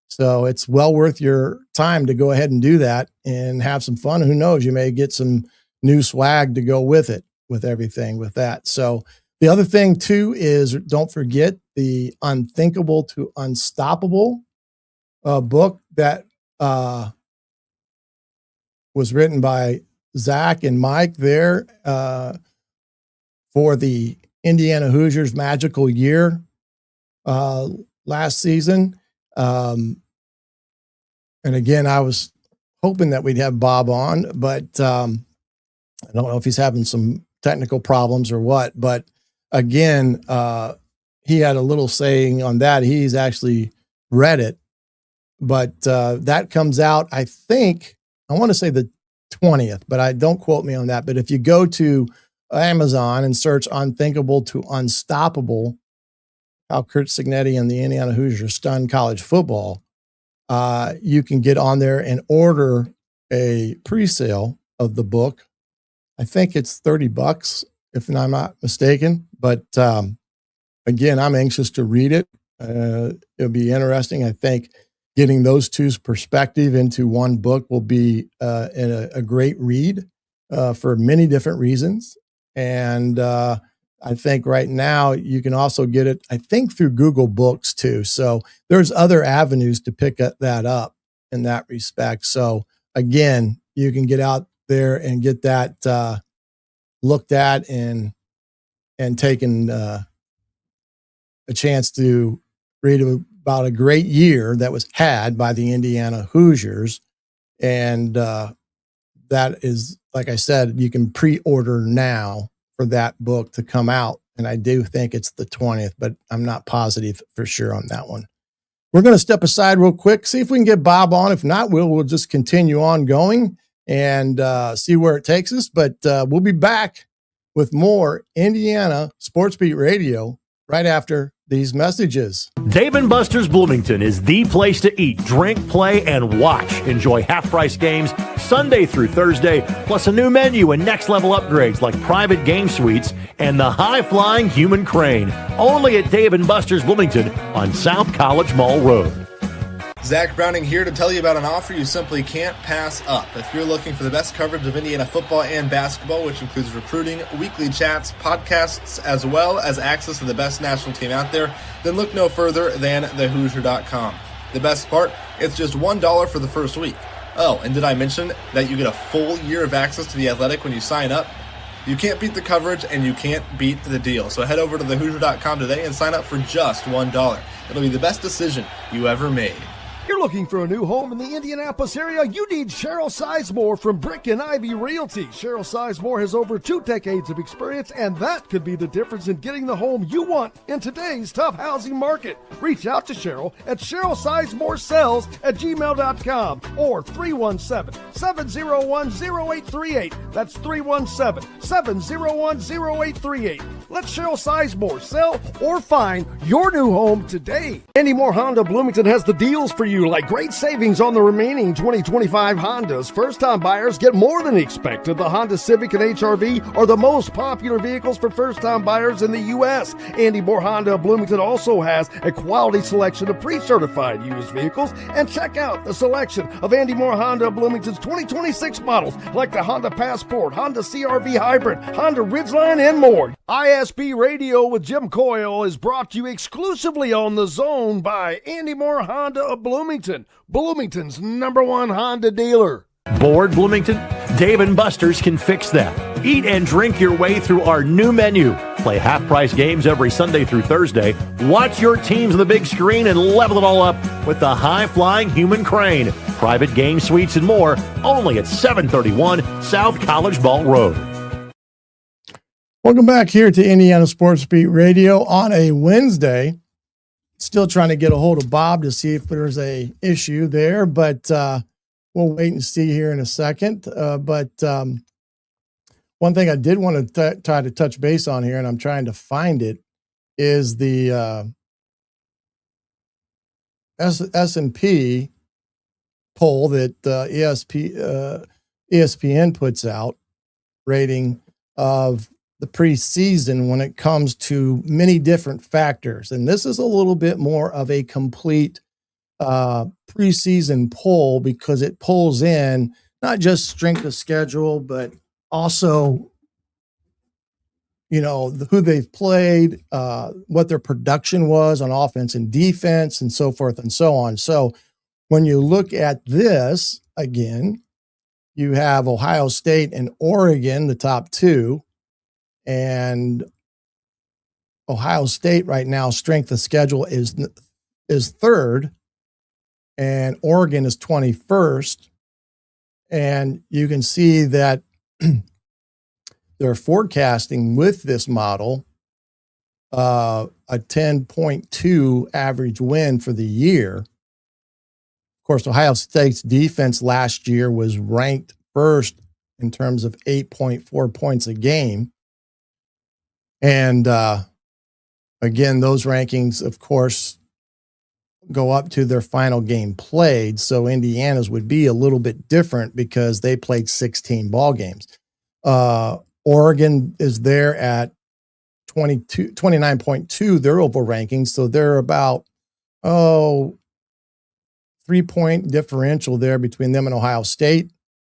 So it's well worth your time to go ahead and do that and have some fun. Who knows, you may get some new swag to go with it, with everything with that. So the other thing too is, don't forget the Unthinkable to Unstoppable book that was written by Zach and Mike there for the Indiana Hoosiers magical year last season. And again, I was hoping that we'd have Bob on, but I don't know if he's having some technical problems or what. But again, he had a little saying on that. He's actually read it, but that comes out, I think, I want to say the 20th, but I don't quote me on that. But if you go to Amazon and search Unthinkable to Unstoppable, how Curt Cignetti and the Indiana Hoosiers stunned college football, you can get on there and order a pre-sale of the book. I think it's $30, if I'm not mistaken. But again, I'm anxious to read it. It'll be interesting. I think getting those two's perspective into one book will be a great read for many different reasons. And I think right now you can also get it, I think, through Google Books too. So there's other avenues to pick that up in that respect. So again, you can get out there and get that looked at and taken a chance to read about a great year that was had by the Indiana Hoosiers. And that is, like I said, you can pre-order now for that book to come out. And I do think it's the 20th, but I'm not positive for sure on that one. We're going to step aside real quick, see if we can get Bob on. If not, we'll just continue on going and see where it takes us. But we'll be back with more Indiana Sports Beat Radio right after these messages. Dave & Buster's Bloomington is the place to eat, drink, play, and watch. Enjoy half-price games Sunday through Thursday, plus a new menu and next-level upgrades like private game suites and the high-flying human crane. Only at Dave & Buster's Bloomington on South College Mall Road. Zach Browning here to tell you about an offer you simply can't pass up. If you're looking for the best coverage of Indiana football and basketball, which includes recruiting, weekly chats, podcasts, as well as access to the best national team out there, then look no further than thehoosier.com. The best part, it's just $1 for the first week. Oh, and did I mention that you get a full year of access to The Athletic when you sign up? You can't beat the coverage and you can't beat the deal. So head over to thehoosier.com today and sign up for just $1. It'll be the best decision you ever made. You're looking for a new home in the Indianapolis area? You need Cheryl Sizemore from Brick and Ivy Realty. Cheryl Sizemore has over 2 decades of experience, and that could be the difference in getting the home you want in today's tough housing market. Reach out to Cheryl at CherylSizemoreSells@gmail.com or 317-701-0838. That's 317-701-0838. Let Cheryl Sizemore sell or find your new home today. Andy Moore Honda Bloomington has the deals for you, like great savings on the remaining 2025 Hondas. First-time buyers get more than expected. The Honda Civic and HR-V are the most popular vehicles for first-time buyers in the U.S. Andy Moore Honda Bloomington also has a quality selection of pre-certified used vehicles. And check out the selection of Andy Moore Honda Bloomington's 2026 models, like the Honda Passport, Honda CR-V Hybrid, Honda Ridgeline, and more. ISB Radio with Jim Coyle is brought to you exclusively on The Zone by Andy Moore Honda of Bloomington, Bloomington's #1 Honda dealer. Bored, Bloomington? Dave & Buster's can fix that. Eat and drink your way through our new menu. Play half-price games every Sunday through Thursday. Watch your teams on the big screen and level it all up with the high-flying human crane. Private game suites and more, only at 731 South College Mall Road. Welcome back here to Indiana Sports Beat Radio on a Wednesday. Still trying to get a hold of Bob to see if there's a issue there, but we'll wait and see here in a second. But one thing I did want to try to touch base on here, and I'm trying to find it, is the S&P poll that ESPN puts out, rating of the preseason when it comes to many different factors. And this is a little bit more of a complete preseason poll, because it pulls in not just strength of schedule, but also, who they've played, what their production was on offense and defense, and so forth and so on. So when you look at this, again, you have Ohio State and Oregon, the top two. And Ohio State right now, strength of schedule is third, and Oregon is 21st. And you can see that they're forecasting with this model a 10.2 average win for the year. Of course, Ohio State's defense last year was ranked first in terms of 8.4 points a game. And again, those rankings, of course, go up to their final game played. So Indiana's would be a little bit different because they played 16 ball games. Oregon is there at 29.2, their overall rankings. So they're about, 3-point differential there between them and Ohio State.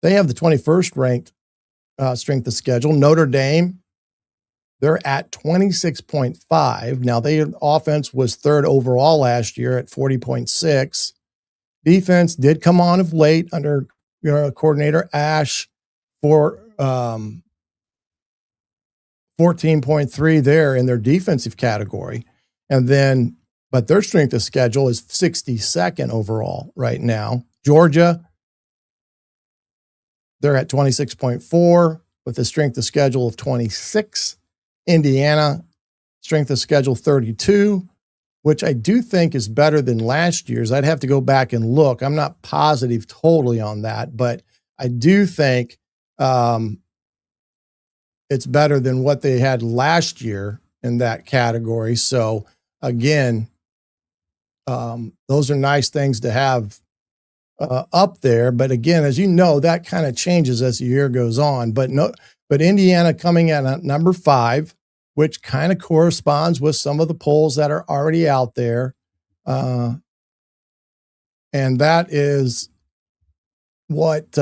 They have the 21st ranked strength of schedule. Notre Dame, they're at 26.5. Now, their offense was third overall last year at 40.6. Defense did come on of late under coordinator Ash for 14.3 there in their defensive category. And then, but their strength of schedule is 62nd overall right now. Georgia, they're at 26.4 with a strength of schedule of 26. Indiana, strength of schedule 32, which I do think is better than last year's. I'd have to go back and look. I'm not positive totally on that, but I do think it's better than what they had last year in that category. So again, those are nice things to have up there. But again, as you know, that kind of changes as the year goes on. But Indiana coming in at number 5, which kind of corresponds with some of the polls that are already out there. And that is what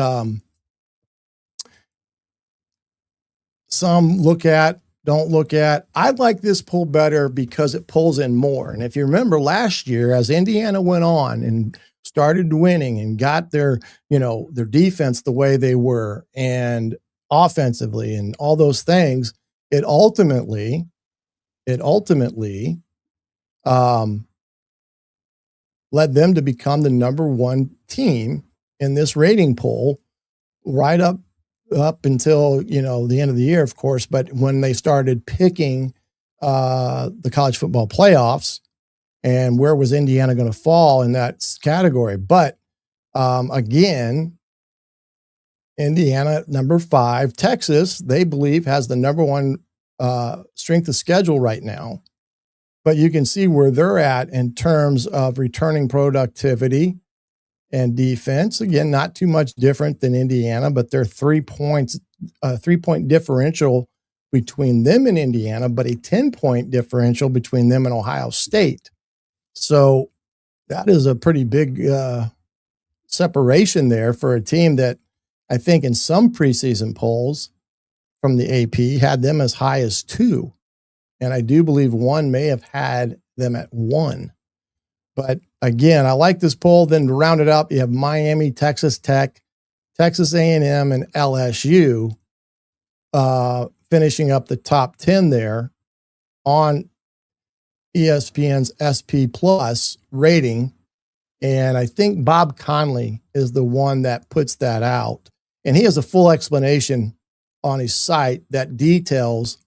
some look at, don't look at. I like this poll better because it pulls in more. And if you remember last year, as Indiana went on and started winning and got their defense the way they were and offensively and all those things, it ultimately led them to become the number 1 team in this rating poll right up until, the end of the year, of course. But when they started picking the college football playoffs and where was Indiana going to fall in that category. But again, Indiana, number 5, Texas, they believe has the number 1 strength of schedule right now. But you can see where they're at in terms of returning productivity and defense. Again, not too much different than Indiana, but they're 3 points, 3-point differential between them and Indiana, but a 10-point differential between them and Ohio State. So that is a pretty big separation there for a team that I think in some preseason polls from the AP had them as high as 2. And I do believe one may have had them at 1. But again, I like this poll. Then to round it up, you have Miami, Texas Tech, Texas A&M, and LSU finishing up the top 10 there on ESPN's SP Plus rating. And I think Bob Conley is the one that puts that out. And he has a full explanation on his site that details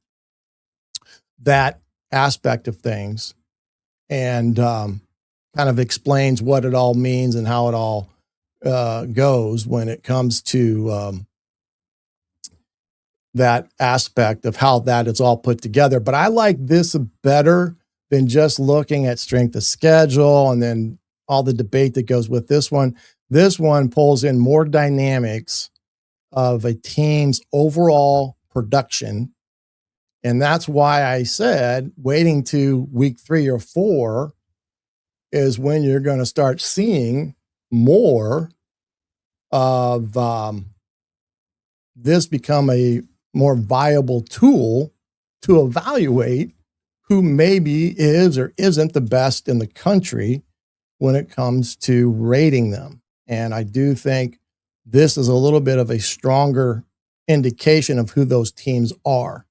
that aspect of things and kind of explains what it all means and how it all goes when it comes to that aspect of how that is all put together. But I like this better than just looking at strength of schedule and then all the debate that goes with this one. This one pulls in more dynamics of a team's overall production. And that's why I said waiting to week 3 or 4 is when you're going to start seeing more of this become a more viable tool to evaluate who maybe is or isn't the best in the country when it comes to rating them. And I do think this is a little bit of a stronger indication of who those teams are.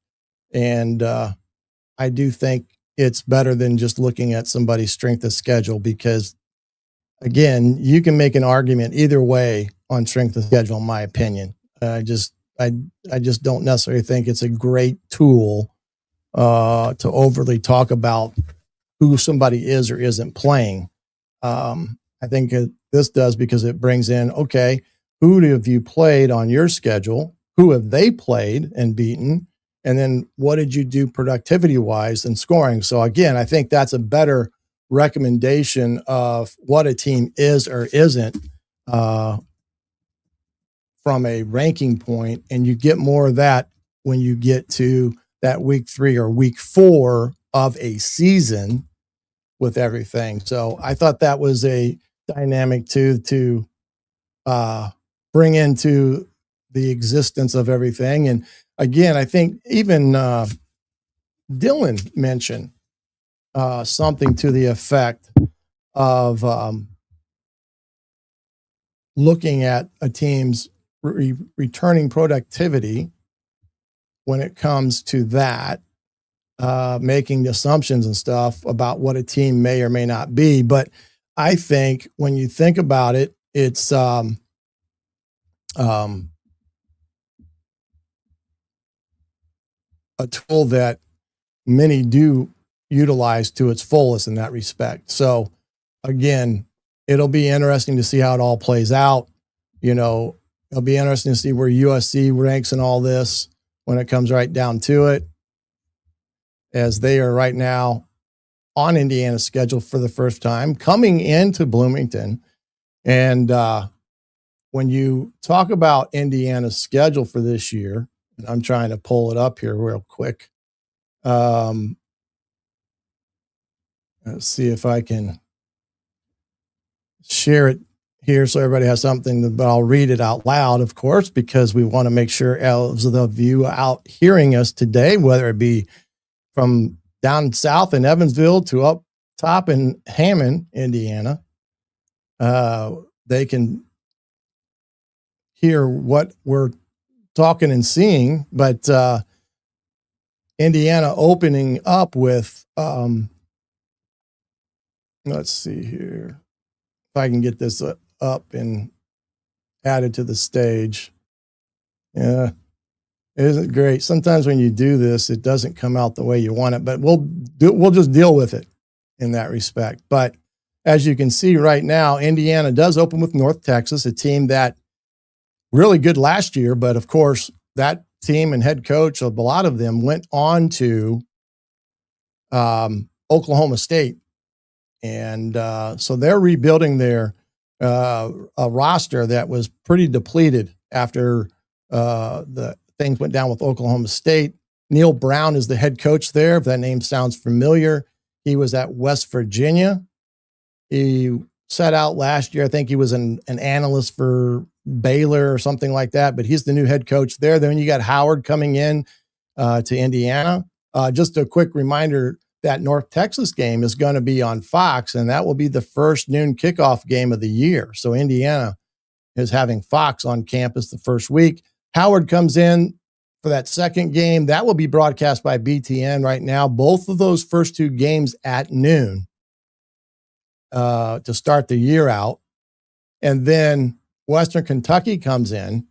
And I do think it's better than just looking at somebody's strength of schedule because, again, you can make an argument either way on strength of schedule, in my opinion. I just don't necessarily think it's a great tool to overly talk about who somebody is or isn't playing. I think this does because it brings in, okay, who have you played on your schedule? Who have they played and beaten? And then what did you do productivity wise and scoring? So again, I think that's a better recommendation of what a team is or isn't from a ranking point. And you get more of that when you get to that week 3 or week 4 of a season with everything. So I thought that was a dynamic to bring into the existence of everything. And again, I think even Dylan mentioned something to the effect of looking at a team's returning productivity when it comes to that, making assumptions and stuff about what a team may or may not be. But I think when you think about it, it's a tool that many do utilize to its fullest in that respect. So again, it'll be interesting to see how it all plays out. You know, it'll be interesting to see where USC ranks in all this when it comes right down to it, as they are right now on Indiana's schedule for the first time, coming into Bloomington. And when you talk about Indiana's schedule for this year, and I'm trying to pull it up here real quick. Let's see if I can share it here so everybody has something, but I'll read it out loud, of course, because we want to make sure as of you out hearing us today, whether it be from down south in Evansville to up top in Hammond, Indiana, they can hear what we're talking and seeing. But Indiana opening up with, let's see here, if I can get this up and added to the stage. Yeah, it isn't great. Sometimes when you do this, it doesn't come out the way you want it, but we'll just deal with it in that respect. But as you can see right now, Indiana does open with North Texas, a team that really good last year, but of course that team and head coach of a lot of them went on to Oklahoma State. And so they're rebuilding their a roster that was pretty depleted after the things went down with Oklahoma State. Neil Brown is the head coach there. If that name sounds familiar, he was at West Virginia. He set out last year. I think he was an analyst for Baylor or something like that, but he's the new head coach there. Then you got Howard coming in to Indiana. Just a quick reminder, that North Texas game is going to be on Fox, and that will be the first noon kickoff game of the year. So Indiana is having Fox on campus the first week. Howard comes in for that second game. That will be broadcast by BTN right now. Both of those first two games at noon to start the year out. And then Western Kentucky comes in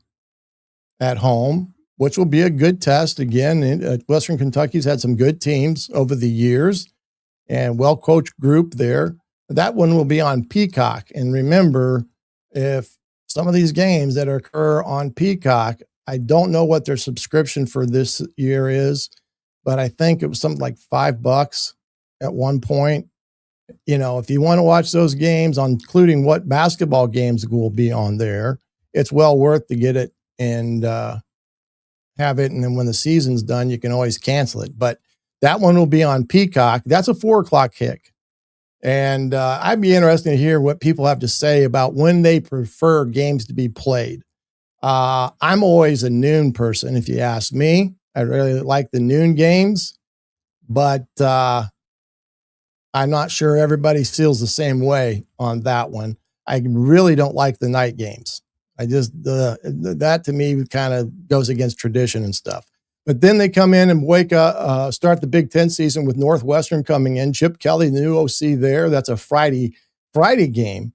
at home, which will be a good test. Again, Western Kentucky's had some good teams over the years and well-coached group there. That one will be on Peacock. And remember, if some of these games that occur on Peacock, I don't know what their subscription for this year is, but I think it was something like $5 at one point. You know, if you want to watch those games, including what basketball games will be on there, it's well worth to get it and have it. And then when the season's done, you can always cancel it. But that one will be on Peacock. That's a 4:00 kick. And I'd be interested to hear what people have to say about when they prefer games to be played. I'm always a noon person. If you ask me, I really like the noon games, but I'm not sure everybody feels the same way on that one. I really don't like the night games. I just, that to me kind of goes against tradition and stuff. But then they come in and start the Big Ten season with Northwestern coming in. Chip Kelly, the new OC there. That's a Friday game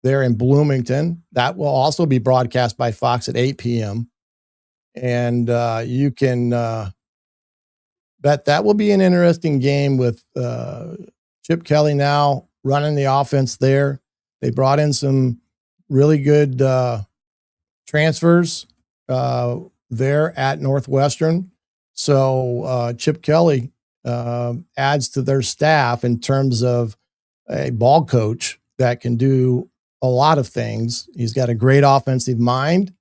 there in Bloomington. That will also be broadcast by Fox at 8 p.m. And you can bet that will be an interesting game with Chip Kelly now running the offense there. They brought in some really good transfers there at Northwestern. So Chip Kelly adds to their staff in terms of a ball coach that can do a lot of things. He's got a great offensive mind,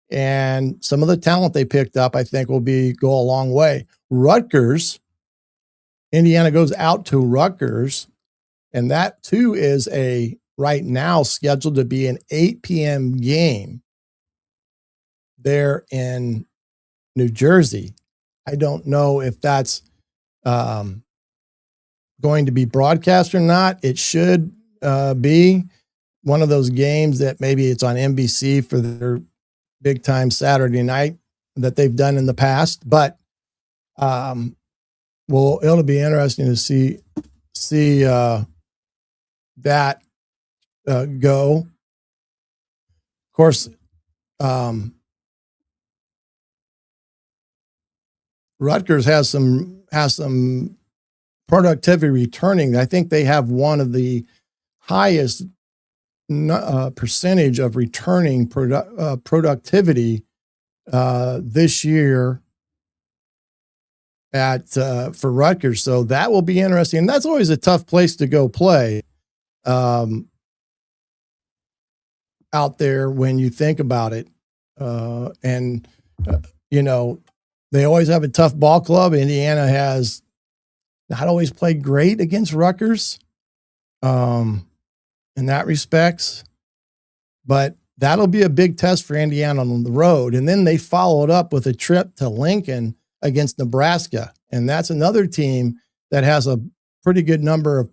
and some of the talent they picked up, I think, will go a long way. Rutgers, Indiana goes out to Rutgers, and that too is right now scheduled to be an 8 p.m. game there in New Jersey. I don't know if that's going to be broadcast or not. It should be one of those games that maybe it's on NBC for their big time Saturday night that they've done in the past. But it'll be interesting to see that go. Of course, Rutgers has some productivity returning. I think they have one of the highest percentage of returning productivity this year for Rutgers. So that will be interesting. And that's always a tough place to go play out there when you think about it. They always have a tough ball club. Indiana has not always played great against Rutgers in that respects, but that'll be a big test for Indiana on the road. And then they followed up with a trip to Lincoln against Nebraska. And that's another team that has a pretty good number of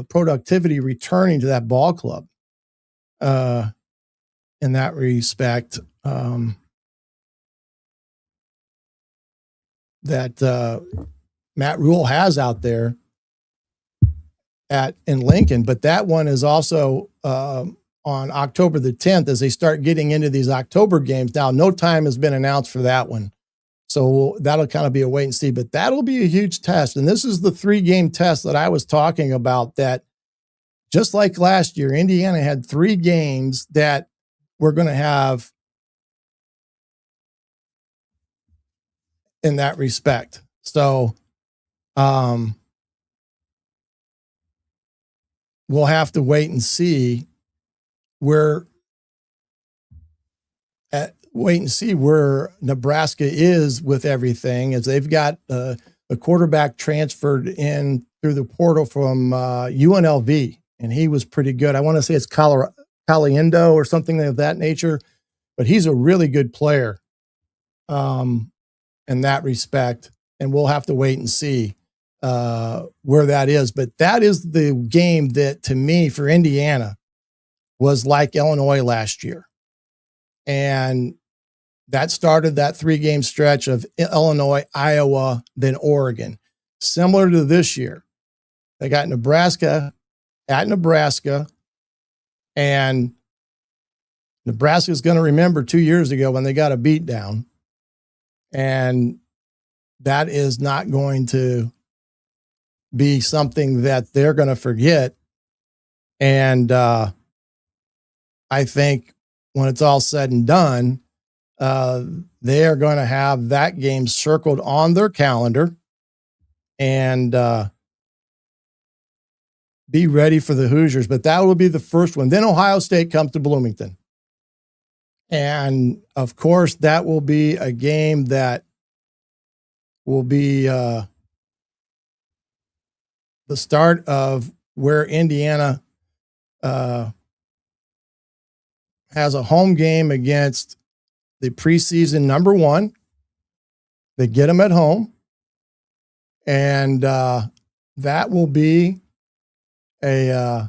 productivity returning to that ball club in that respect. That Matt Rule has out there in Lincoln, but that one is also on October the 10th as they start getting into these October games. Now, no time has been announced for that one, so that'll kind of be a wait and see, but that'll be a huge test. And this is the 3-game test that I was talking about, that just like last year, Indiana had 3 games that we're going to have in that respect. So we'll have to wait and see where Nebraska is with everything, as they've got the quarterback transferred in through the portal from UNLV, and he was pretty good. I want to say it's Caliendo or something of that nature, but he's a really good player in that respect, and we'll have to wait and see where that is. But that is the game that, to me, for Indiana, was like Illinois last year. And that started that 3-game stretch of Illinois, Iowa, then Oregon. Similar to this year. They got Nebraska at Nebraska, and Nebraska is going to remember 2 years ago when they got a beat down. And that is not going to be something that they're going to forget. And I think when it's all said and done, they are going to have that game circled on their calendar and be ready for the Hoosiers. But that will be the first one. Then Ohio State comes to Bloomington. And, of course, that will be a game that will be the start of where Indiana has a home game against the preseason number 1. They get them at home. And that will be a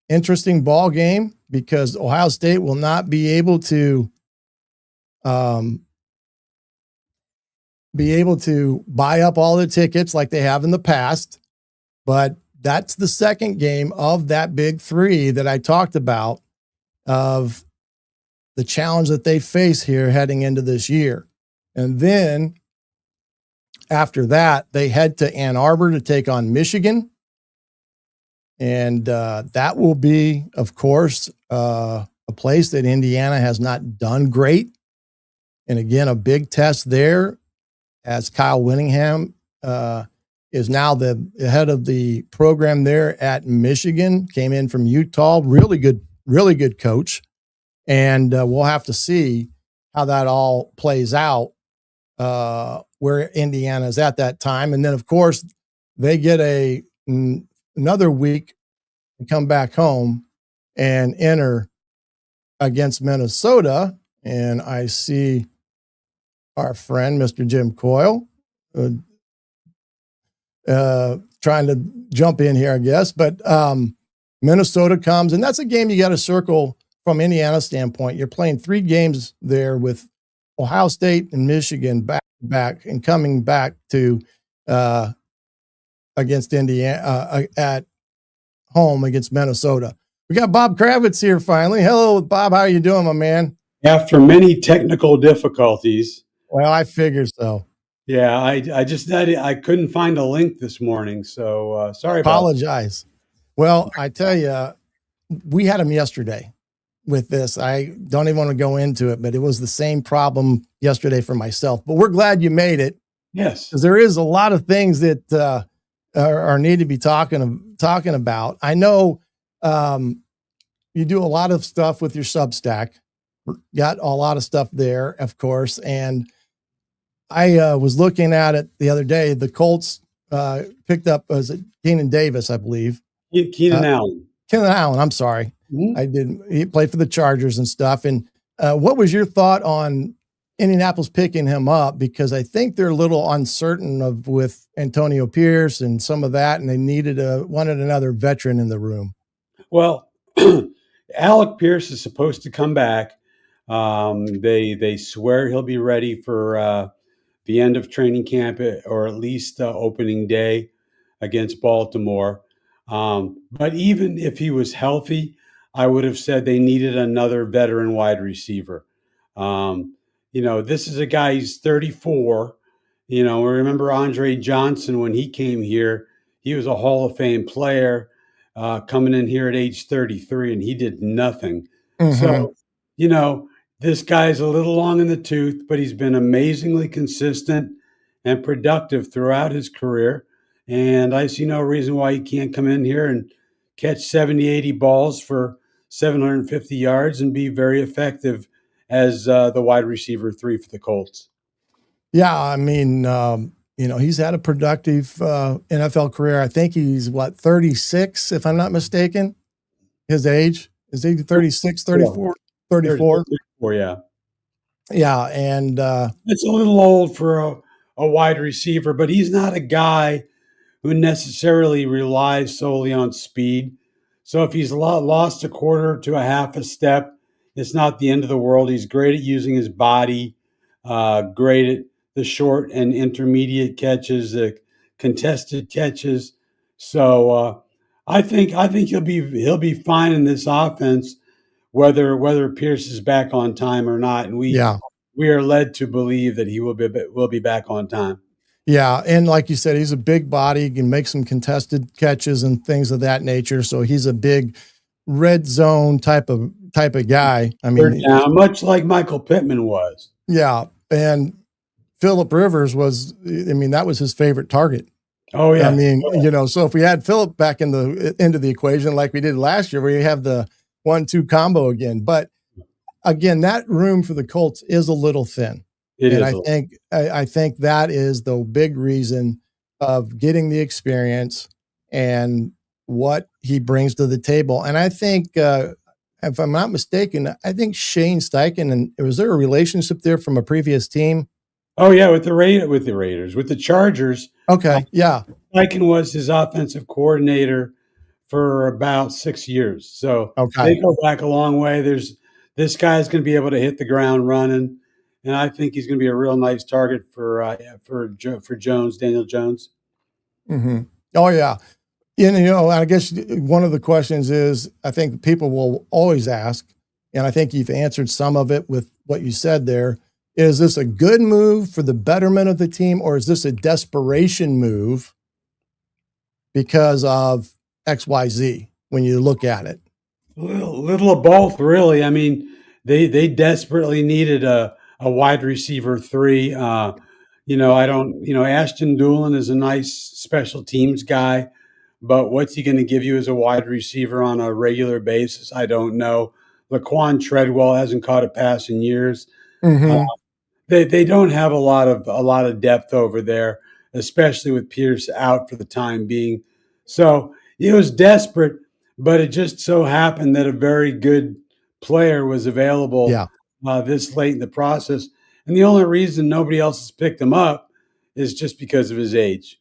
interesting ball game, because Ohio State will not be able to buy up all the tickets like they have in the past. But that's the second game of that big 3 that I talked about, of the challenge that they face here heading into this year. And then after that, they head to Ann Arbor to take on Michigan. And that will be, of course, a place that Indiana has not done great. And again, a big test there, as Kyle Whittingham is now the head of the program there at Michigan, came in from Utah, really good coach. And we'll have to see how that all plays out, where Indiana is at that time. And then, of course, they get another week to come back home and enter against Minnesota. And I see our friend, Mr. Jim Coyle, trying to jump in here, I guess. But Minnesota comes, and that's a game you got to circle from Indiana's standpoint. You're playing 3 games there with Ohio State and Michigan back and coming back to against Indiana at home against Minnesota. We got Bob Kravitz here finally. Hello, Bob. How are you doing, my man? After many technical difficulties. Well, I figured so. Yeah, I couldn't find a link this morning, so sorry. Apologize. Well, I tell you, we had them yesterday with this. I don't even want to go into it, but it was the same problem yesterday for myself. But we're glad you made it. Yes. Because there is a lot of things that are need to be talking about. I know you do a lot of stuff with your Substack. Got a lot of stuff there, of course. And I was looking at it the other day. The Colts picked up, was it Keenan Davis, I believe? Keenan Allen. Keenan Allen, I'm sorry. Mm-hmm. He played for the Chargers and stuff. And what was your thought on Indianapolis picking him up? Because I think they're a little uncertain with Antonio Pierce and some of that, and they wanted another veteran in the room. Well, Alec Pierce is supposed to come back. They swear he'll be ready for the end of training camp, or at least opening day against Baltimore. But even if he was healthy, I would have said they needed another veteran wide receiver. This is a guy, he's 34. Remember Andre Johnson when he came here, he was a Hall of Fame player coming in here at age 33, and he did nothing. Mm-hmm. So, this guy's a little long in the tooth, but he's been amazingly consistent and productive throughout his career. And I see no reason why he can't come in here and catch 70, 80 balls for 750 yards and be very effective as the wide receiver 3 for the Colts. Yeah, I mean, he's had a productive NFL career. I think he's, 36, if I'm not mistaken? His age? Is he 36, 34? 34? 34, yeah. Yeah, and it's a little old for a wide receiver, but he's not a guy who necessarily relies solely on speed. So if he's lost a quarter to a half a step, it's not the end of the world. He's great at using his body, great at the short and intermediate catches, the contested catches. So I think he'll be fine in this offense, whether Pierce is back on time or not. And we are led to believe that he will be back on time. Yeah, and like you said, he's a big body. He can make some contested catches and things of that nature. So he's a big red zone type of guy. I mean, much like Michael Pittman was. Yeah, and Phillip Rivers that was his favorite target. Oh yeah. I mean, so if we had Phillip back into the equation like we did last year, we have the 1-2 combo again. But again, that room for the Colts is a little thin. I think that is the big reason of getting the experience and what he brings to the table. And I think, if I'm not mistaken, I think Shane Steichen, and was there a relationship there from a previous team? Oh yeah, with the Raiders, with the Chargers. Okay, yeah. Steichen was his offensive coordinator for about 6 years. So they go back a long way. This guy's going to be able to hit the ground running, and I think he's going to be a real nice target for Jones, Daniel Jones. Mm-hmm. Oh yeah. I guess one of the questions is, I think people will always ask, and I think you've answered some of it with what you said there. Is this a good move for the betterment of the team, or is this a desperation move because of XYZ when you look at it? A little of both, really. I mean, they desperately needed a wide receiver 3. Ashton Doolin is a nice special teams guy, but what's he going to give you as a wide receiver on a regular basis? I don't know. Laquan Treadwell hasn't caught a pass in years. Mm-hmm. They don't have a lot of depth over there, especially with Pierce out for the time being. So it was desperate, but it just so happened that a very good player was available this late in the process. And the only reason nobody else has picked him up is just because of his age.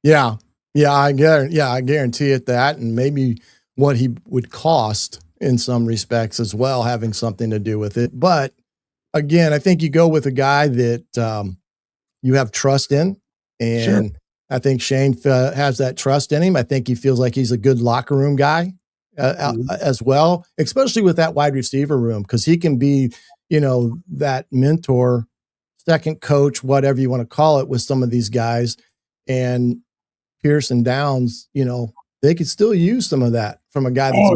Yeah. Yeah, I guarantee it that, and maybe what he would cost in some respects as well, having something to do with it. But again, I think you go with a guy that you have trust in, and sure. I think Shane has that trust in him. I think he feels like he's a good locker room guy as well, especially with that wide receiver room, because he can be, that mentor, second coach, whatever you want to call it, with some of these guys. And Pierce and Downs, they could still use some of that from a guy that's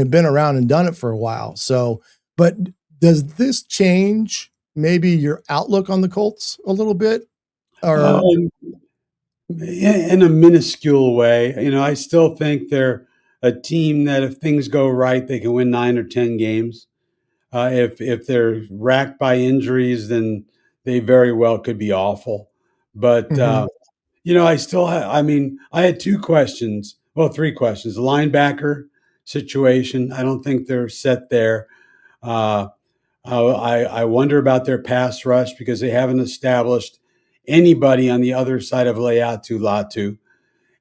been around and done it for a while. So, but does this change maybe your outlook on the Colts a little bit? Or in a minuscule way, I still think they're a team that if things go right, they can win 9 or 10 games. If they're racked by injuries, then they very well could be awful. But I had 2 questions. Well, 3 questions. The linebacker situation, I don't think they're set there. I wonder about their pass rush because they haven't established anybody on the other side of Leatu Latu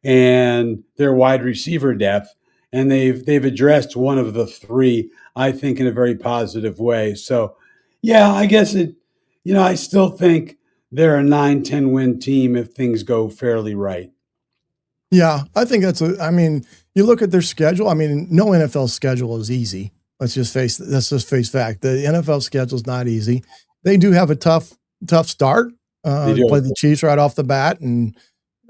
and their wide receiver depth. And they've addressed one of the 3, I think, in a very positive way. So, yeah, I guess I still think they're a 9-10 win team if things go fairly right. Yeah, I think you look at their schedule. I mean, no NFL schedule is easy. Let's just face fact. The NFL schedule is not easy. They do have a tough start. They play the Chiefs right off the bat, and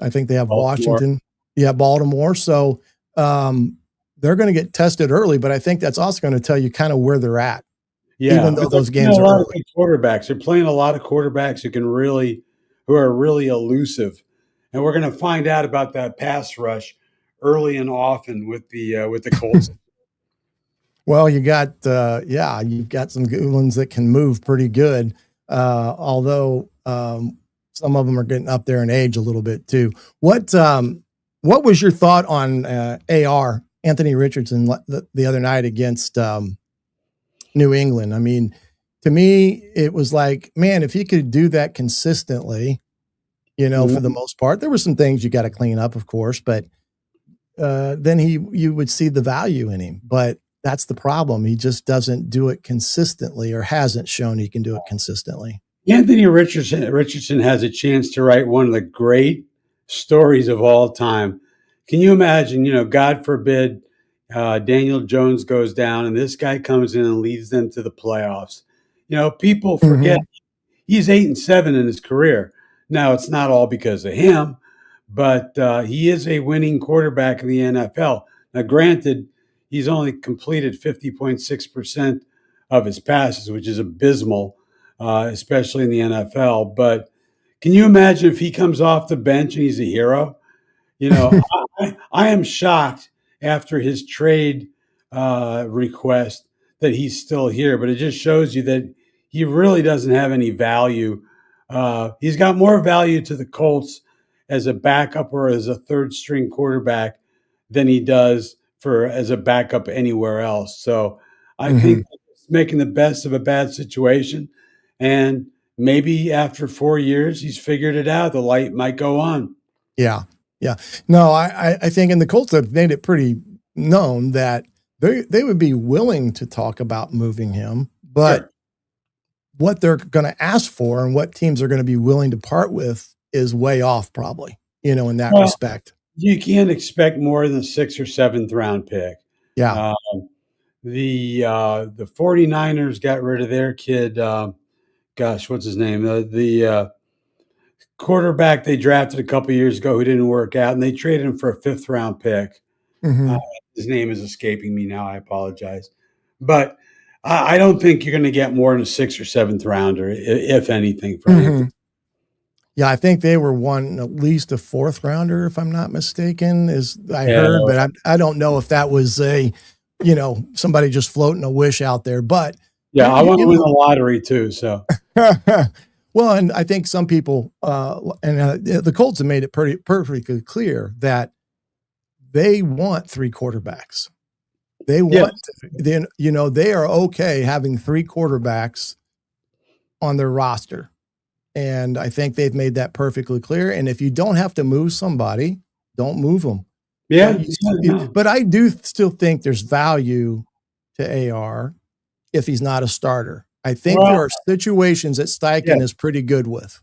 I think they have Washington. Yeah, Baltimore. So they're going to get tested early, but I think that's also going to tell you kind of where they're at. Yeah, even though those games are a lot early. of quarterbacks. They're playing a lot of quarterbacks who are really elusive, and we're going to find out about that pass rush early and often with the Colts. Well, you've got some good ones that can move pretty good, although some of them are getting up there in age a little bit too. What was your thought on AR, Anthony Richardson, the other night against New England? I mean, to me, it was like, man, if he could do that consistently, for the most part, there were some things you got to clean up, of course, but then you would see the value in him. But that's the problem. He just doesn't do it consistently, or hasn't shown he can do it consistently. Anthony Richardson has a chance to write one of the great stories of all time. Can you imagine, God forbid, Daniel Jones goes down and this guy comes in and leads them to the playoffs. People forget he's 8-7 in his career. Now, it's not all because of him, but he is a winning quarterback in the NFL. Now, granted, he's only completed 50.6% of his passes, which is abysmal, especially in the NFL. But can you imagine if he comes off the bench and he's a hero? I am shocked after his trade request that he's still here, but it just shows you that he really doesn't have any value. He's got more value to the Colts as a backup or as a third string quarterback than he does as a backup anywhere else. So I think he's making the best of a bad situation. And maybe after 4 years, he's figured it out. The light might go on. Yeah. Yeah. No, I think, and the Colts have made it pretty known that they would be willing to talk about moving him, but what they're going to ask for and what teams are going to be willing to part with is way off, probably, in that respect. You can't expect more than a 6th or 7th round pick. Yeah. The 49ers got rid of their kid. What's his name? The quarterback they drafted a couple years ago who didn't work out, and they traded him for a 5th round pick. His name is escaping me now. I apologize. But I don't think you're going to get more than a 6th or 7th rounder, if anything, from him. Yeah, I think they were at least a 4th rounder, if I'm not mistaken, heard, but I don't know if that was somebody just floating a wish out there. But yeah, I want to win the lottery too. So, well, and I think some people the Colts have made it perfectly clear that they want 3 quarterbacks. They want, they are okay having 3 quarterbacks on their roster. And I think they've made that perfectly clear. And if you don't have to move somebody, don't move them. Yeah. But I do still think there's value to AR if he's not a starter. I think there are situations that Steichen is pretty good with.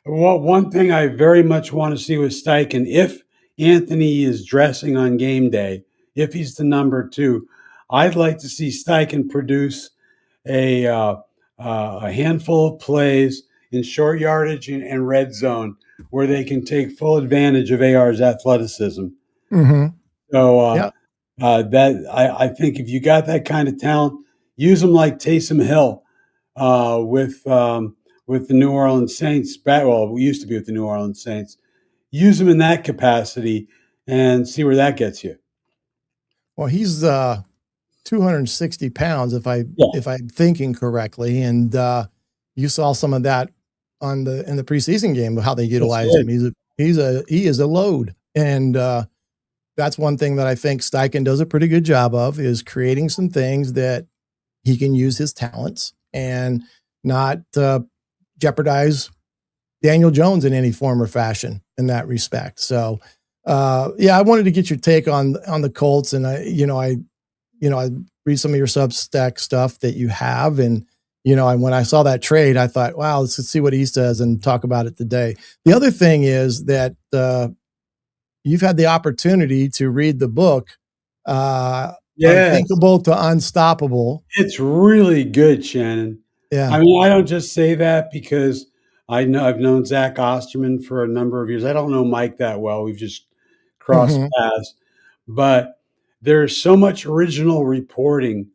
Well, one thing I very much want to see with Steichen, if Anthony is dressing on game day, if he's the number 2, I'd like to see Steichen produce a handful of plays in short yardage and red zone where they can take full advantage of AR's athleticism. So I think if you got that kind of talent, use them like Taysom Hill. with the New Orleans Saints. Well, we used to be with the New Orleans Saints. Use him in that capacity and see where that gets you. Well, he's 260 pounds, if I'm thinking correctly, and you saw some of that in the preseason game, how they utilized him. He is a load, and that's one thing that I think Steichen does a pretty good job of, is creating some things that he can use his talents and not jeopardize Daniel Jones in any form or fashion in that respect. So, I wanted to get your take on the Colts, and I read some of your Substack stuff that you have, and when I saw that trade, I thought, wow, let's see what he says and talk about it today. The other thing is that you've had the opportunity to read the book, Unthinkable to Unstoppable. It's really good, Shannon. Yeah. I mean, I don't just say that because I've known Zach Osterman for a number of years. I don't know Mike that well. We've just crossed paths. But there's so much original reporting,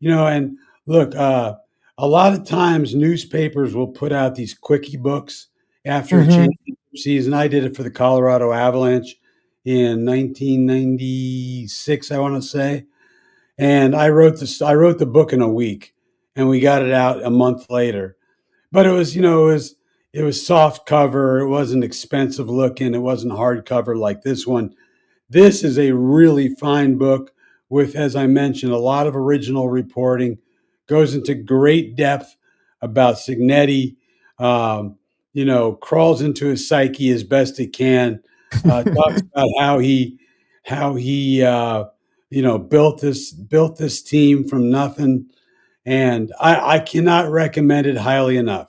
and look, a lot of times newspapers will put out these quickie books after a championship season. I did it for the Colorado Avalanche in 1996, I want to say. And I wrote the book in a week, and we got it out a month later. But it was soft cover. It wasn't expensive looking. It wasn't hardcover like this one. This is a really fine book with, as I mentioned, a lot of original reporting, goes into great depth about Cignetti, crawls into his psyche as best it can, talks about how he built this team from nothing. And I cannot recommend it highly enough.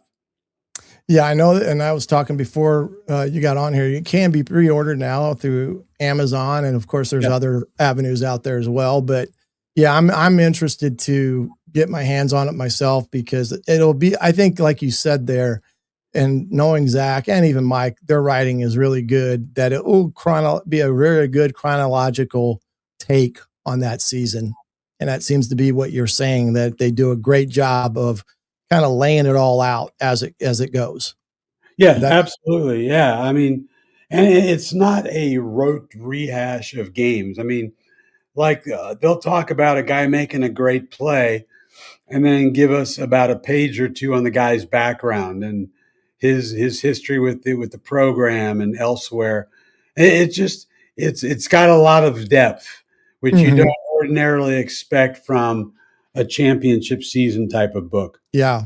Yeah, I know. And I was talking before you got on here. It can be pre-ordered now through Amazon, and of course, there's other avenues out there as well. But yeah, I'm interested to get my hands on it myself, because it'll be, I think, like you said there, and knowing Zach and even Mike, their writing is really good. That it will be a very good chronological take on that season, and that seems to be what you're saying. That they do a great job of kind of laying it all out as it goes. Yeah, absolutely. Yeah. I mean, and it's not a rote rehash of games. I mean, like they'll talk about a guy making a great play and then give us about a page or two on the guy's background and his history with the program and elsewhere. It's got a lot of depth, which you don't ordinarily expect from a championship season type of book. Yeah.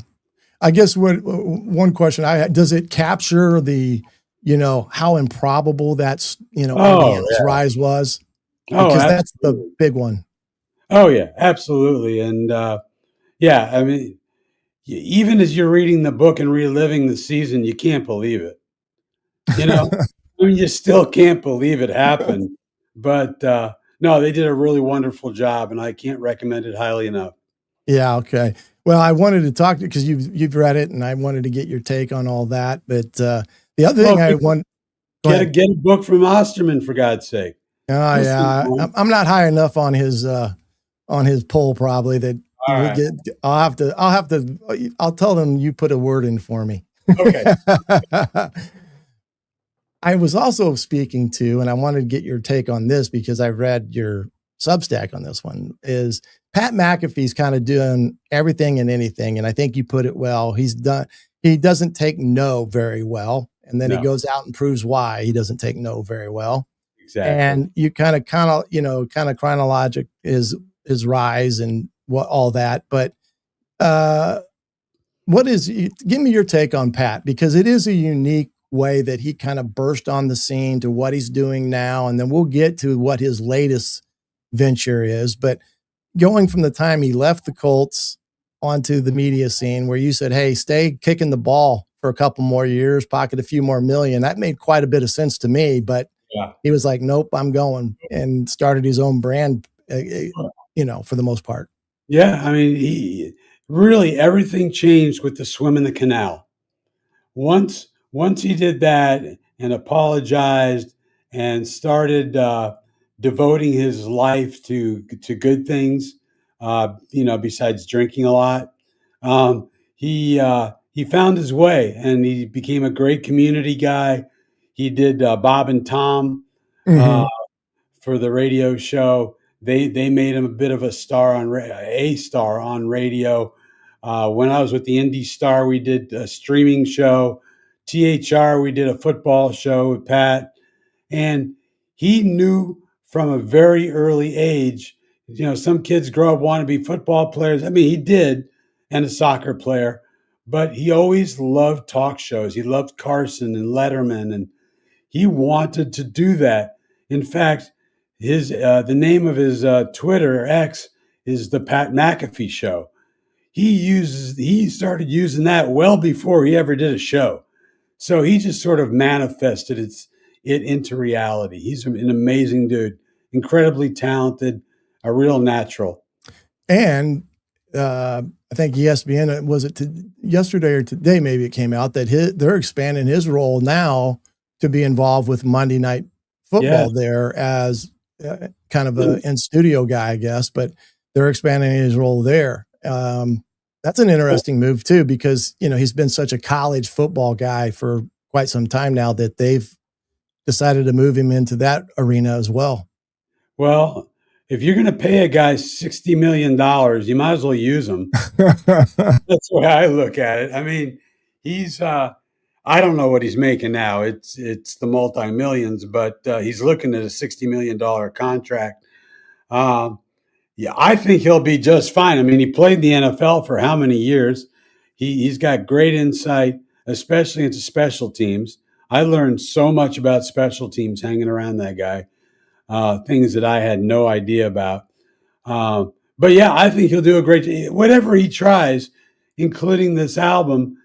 I guess one question I had, does it capture the, how improbable that's, Indiana's rise was? Because that's the big one. Oh yeah, absolutely. And I mean, even as you're reading the book and reliving the season, you can't believe it. I mean, you still can't believe it happened, but no, they did a really wonderful job, and I can't recommend it highly enough. Yeah. Okay. Well, I wanted to talk to you because you've read it, and I wanted to get your take on all that. But the other thing I want get a book from Osterman, for God's sake. Oh yeah, I'm not high enough on his poll probably. That I'll tell them you put a word in for me. Okay. I was also speaking to, and I wanted to get your take on this because I read your Substack on this one, is Pat McAfee's kind of doing everything and anything. And I think you put it well. He doesn't take no very well. And then he goes out and proves why he doesn't take no very well. Exactly. And you kind of chronologic his rise and what all that. But give me your take on Pat, because it is a unique way that he kind of burst on the scene to what he's doing now. And then we'll get to what his latest venture is. But going from the time he left the Colts onto the media scene where you said, hey, stay kicking the ball for a couple more years, pocket a few more million, that made quite a bit of sense to me. But he was like, nope, I'm going, and started his own brand, for the most part. Yeah. I mean, really everything changed with the swim in the canal. Once he did that and apologized and started devoting his life to good things, besides drinking a lot, he found his way, and he became a great community guy. He did Bob and Tom for the radio show. They made him a bit of a star on radio. When I was with the Indy Star, we did a streaming show. THR, we did a football show with Pat, and he knew from a very early age. Some kids grow up wanting to be football players. I mean, he did, and a soccer player. But he always loved talk shows. He loved Carson and Letterman, and he wanted to do that. In fact, the name of his Twitter X is the Pat McAfee Show. He started using that well before he ever did a show. So he just sort of manifested it into reality. He's an amazing dude, incredibly talented, a real natural. And I think ESPN, was it yesterday or today, maybe it came out that they're expanding his role now to be involved with Monday Night Football there as kind of an in-studio guy, I guess, but they're expanding his role there. That's an interesting move too, because, he's been such a college football guy for quite some time now that they've decided to move him into that arena as well. Well, if you're going to pay a guy $60 million, you might as well use him. That's the way I look at it. I mean, he's, I don't know what he's making now. It's the multi-millions, but he's looking at a $60 million contract. Yeah, I think he'll be just fine. I mean, he played the NFL for how many years? He's got great insight, especially into special teams. I learned so much about special teams hanging around that guy. Things that I had no idea about. But yeah, I think he'll do a great, whatever he tries, including this album,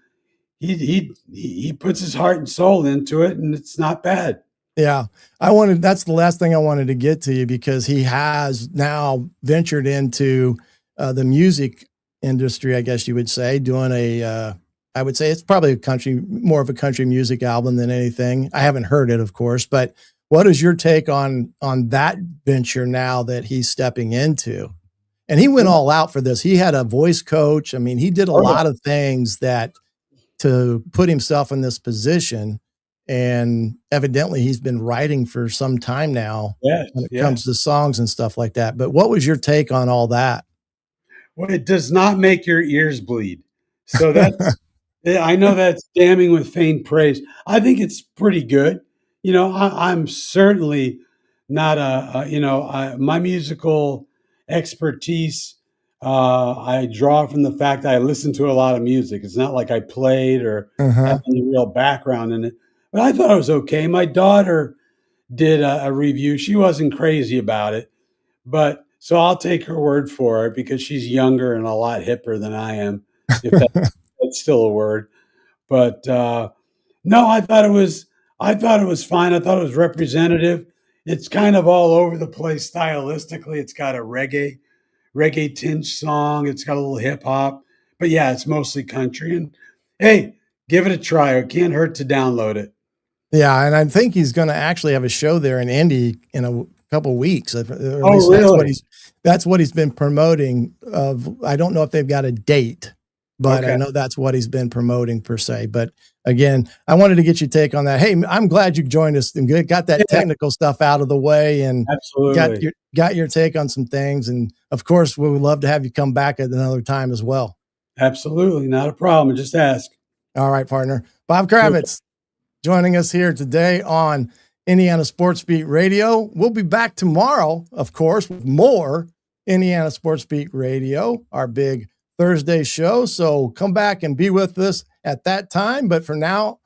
he puts his heart and soul into it, and it's not bad. Yeah. That's the last thing I wanted to get to you, because he has now ventured into the music industry, I guess you would say, doing I would say it's probably more of a country music album than anything. I haven't heard it, of course, but what is your take on that venture now that he's stepping into? And he went all out for this. He had a voice coach. I mean, he did a lot of things to put himself in this position. And evidently he's been writing for some time now when it comes to songs and stuff like that. But what was your take on all that? Well, it does not make your ears bleed. So that's, I know that's damning with faint praise. I think it's pretty good. I'm certainly not my musical expertise. I draw from the fact that I listen to a lot of music. It's not like I played or have any real background in it, but I thought it was okay. My daughter did a review. She wasn't crazy about it, but so I'll take her word for it because she's younger and a lot hipper than I am, if that's still a word. But no, I thought it was fine. I thought it was representative. It's kind of all over the place stylistically. It's got a reggae tinge song. It's got a little hip hop, but yeah, it's mostly country. And hey, give it a try. It can't hurt to download it. Yeah, and I think he's going to actually have a show there in Indy in a couple of weeks. Really? That's what he's been promoting. I don't know if they've got a date, but I know that's what he's been promoting per se. But again, I wanted to get your take on that. Hey, I'm glad you joined us and got that technical stuff out of the way, and got your take on some things. And of course, we would love to have you come back at another time as well. Absolutely. Not a problem. Just ask. All right, partner. Bob Kravitz joining us here today on Indiana Sports Beat Radio. We'll be back tomorrow, of course, with more Indiana Sports Beat Radio, our big Thursday show. So come back and be with us at that time. But for now,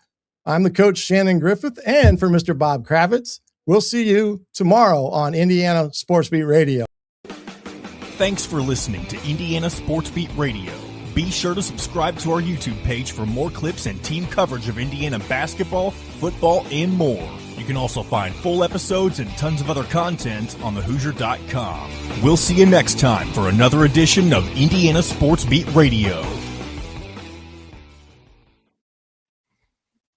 I'm the coach, Shannon Griffith, and for Mr. Bob Kravitz, we'll see you tomorrow on Indiana Sports Beat Radio. Thanks for listening to Indiana Sports Beat Radio. Be sure to subscribe to our YouTube page for more clips and team coverage of Indiana basketball, football, and more. You can also find full episodes and tons of other content on thehoosier.com. We'll see you next time for another edition of Indiana Sports Beat Radio.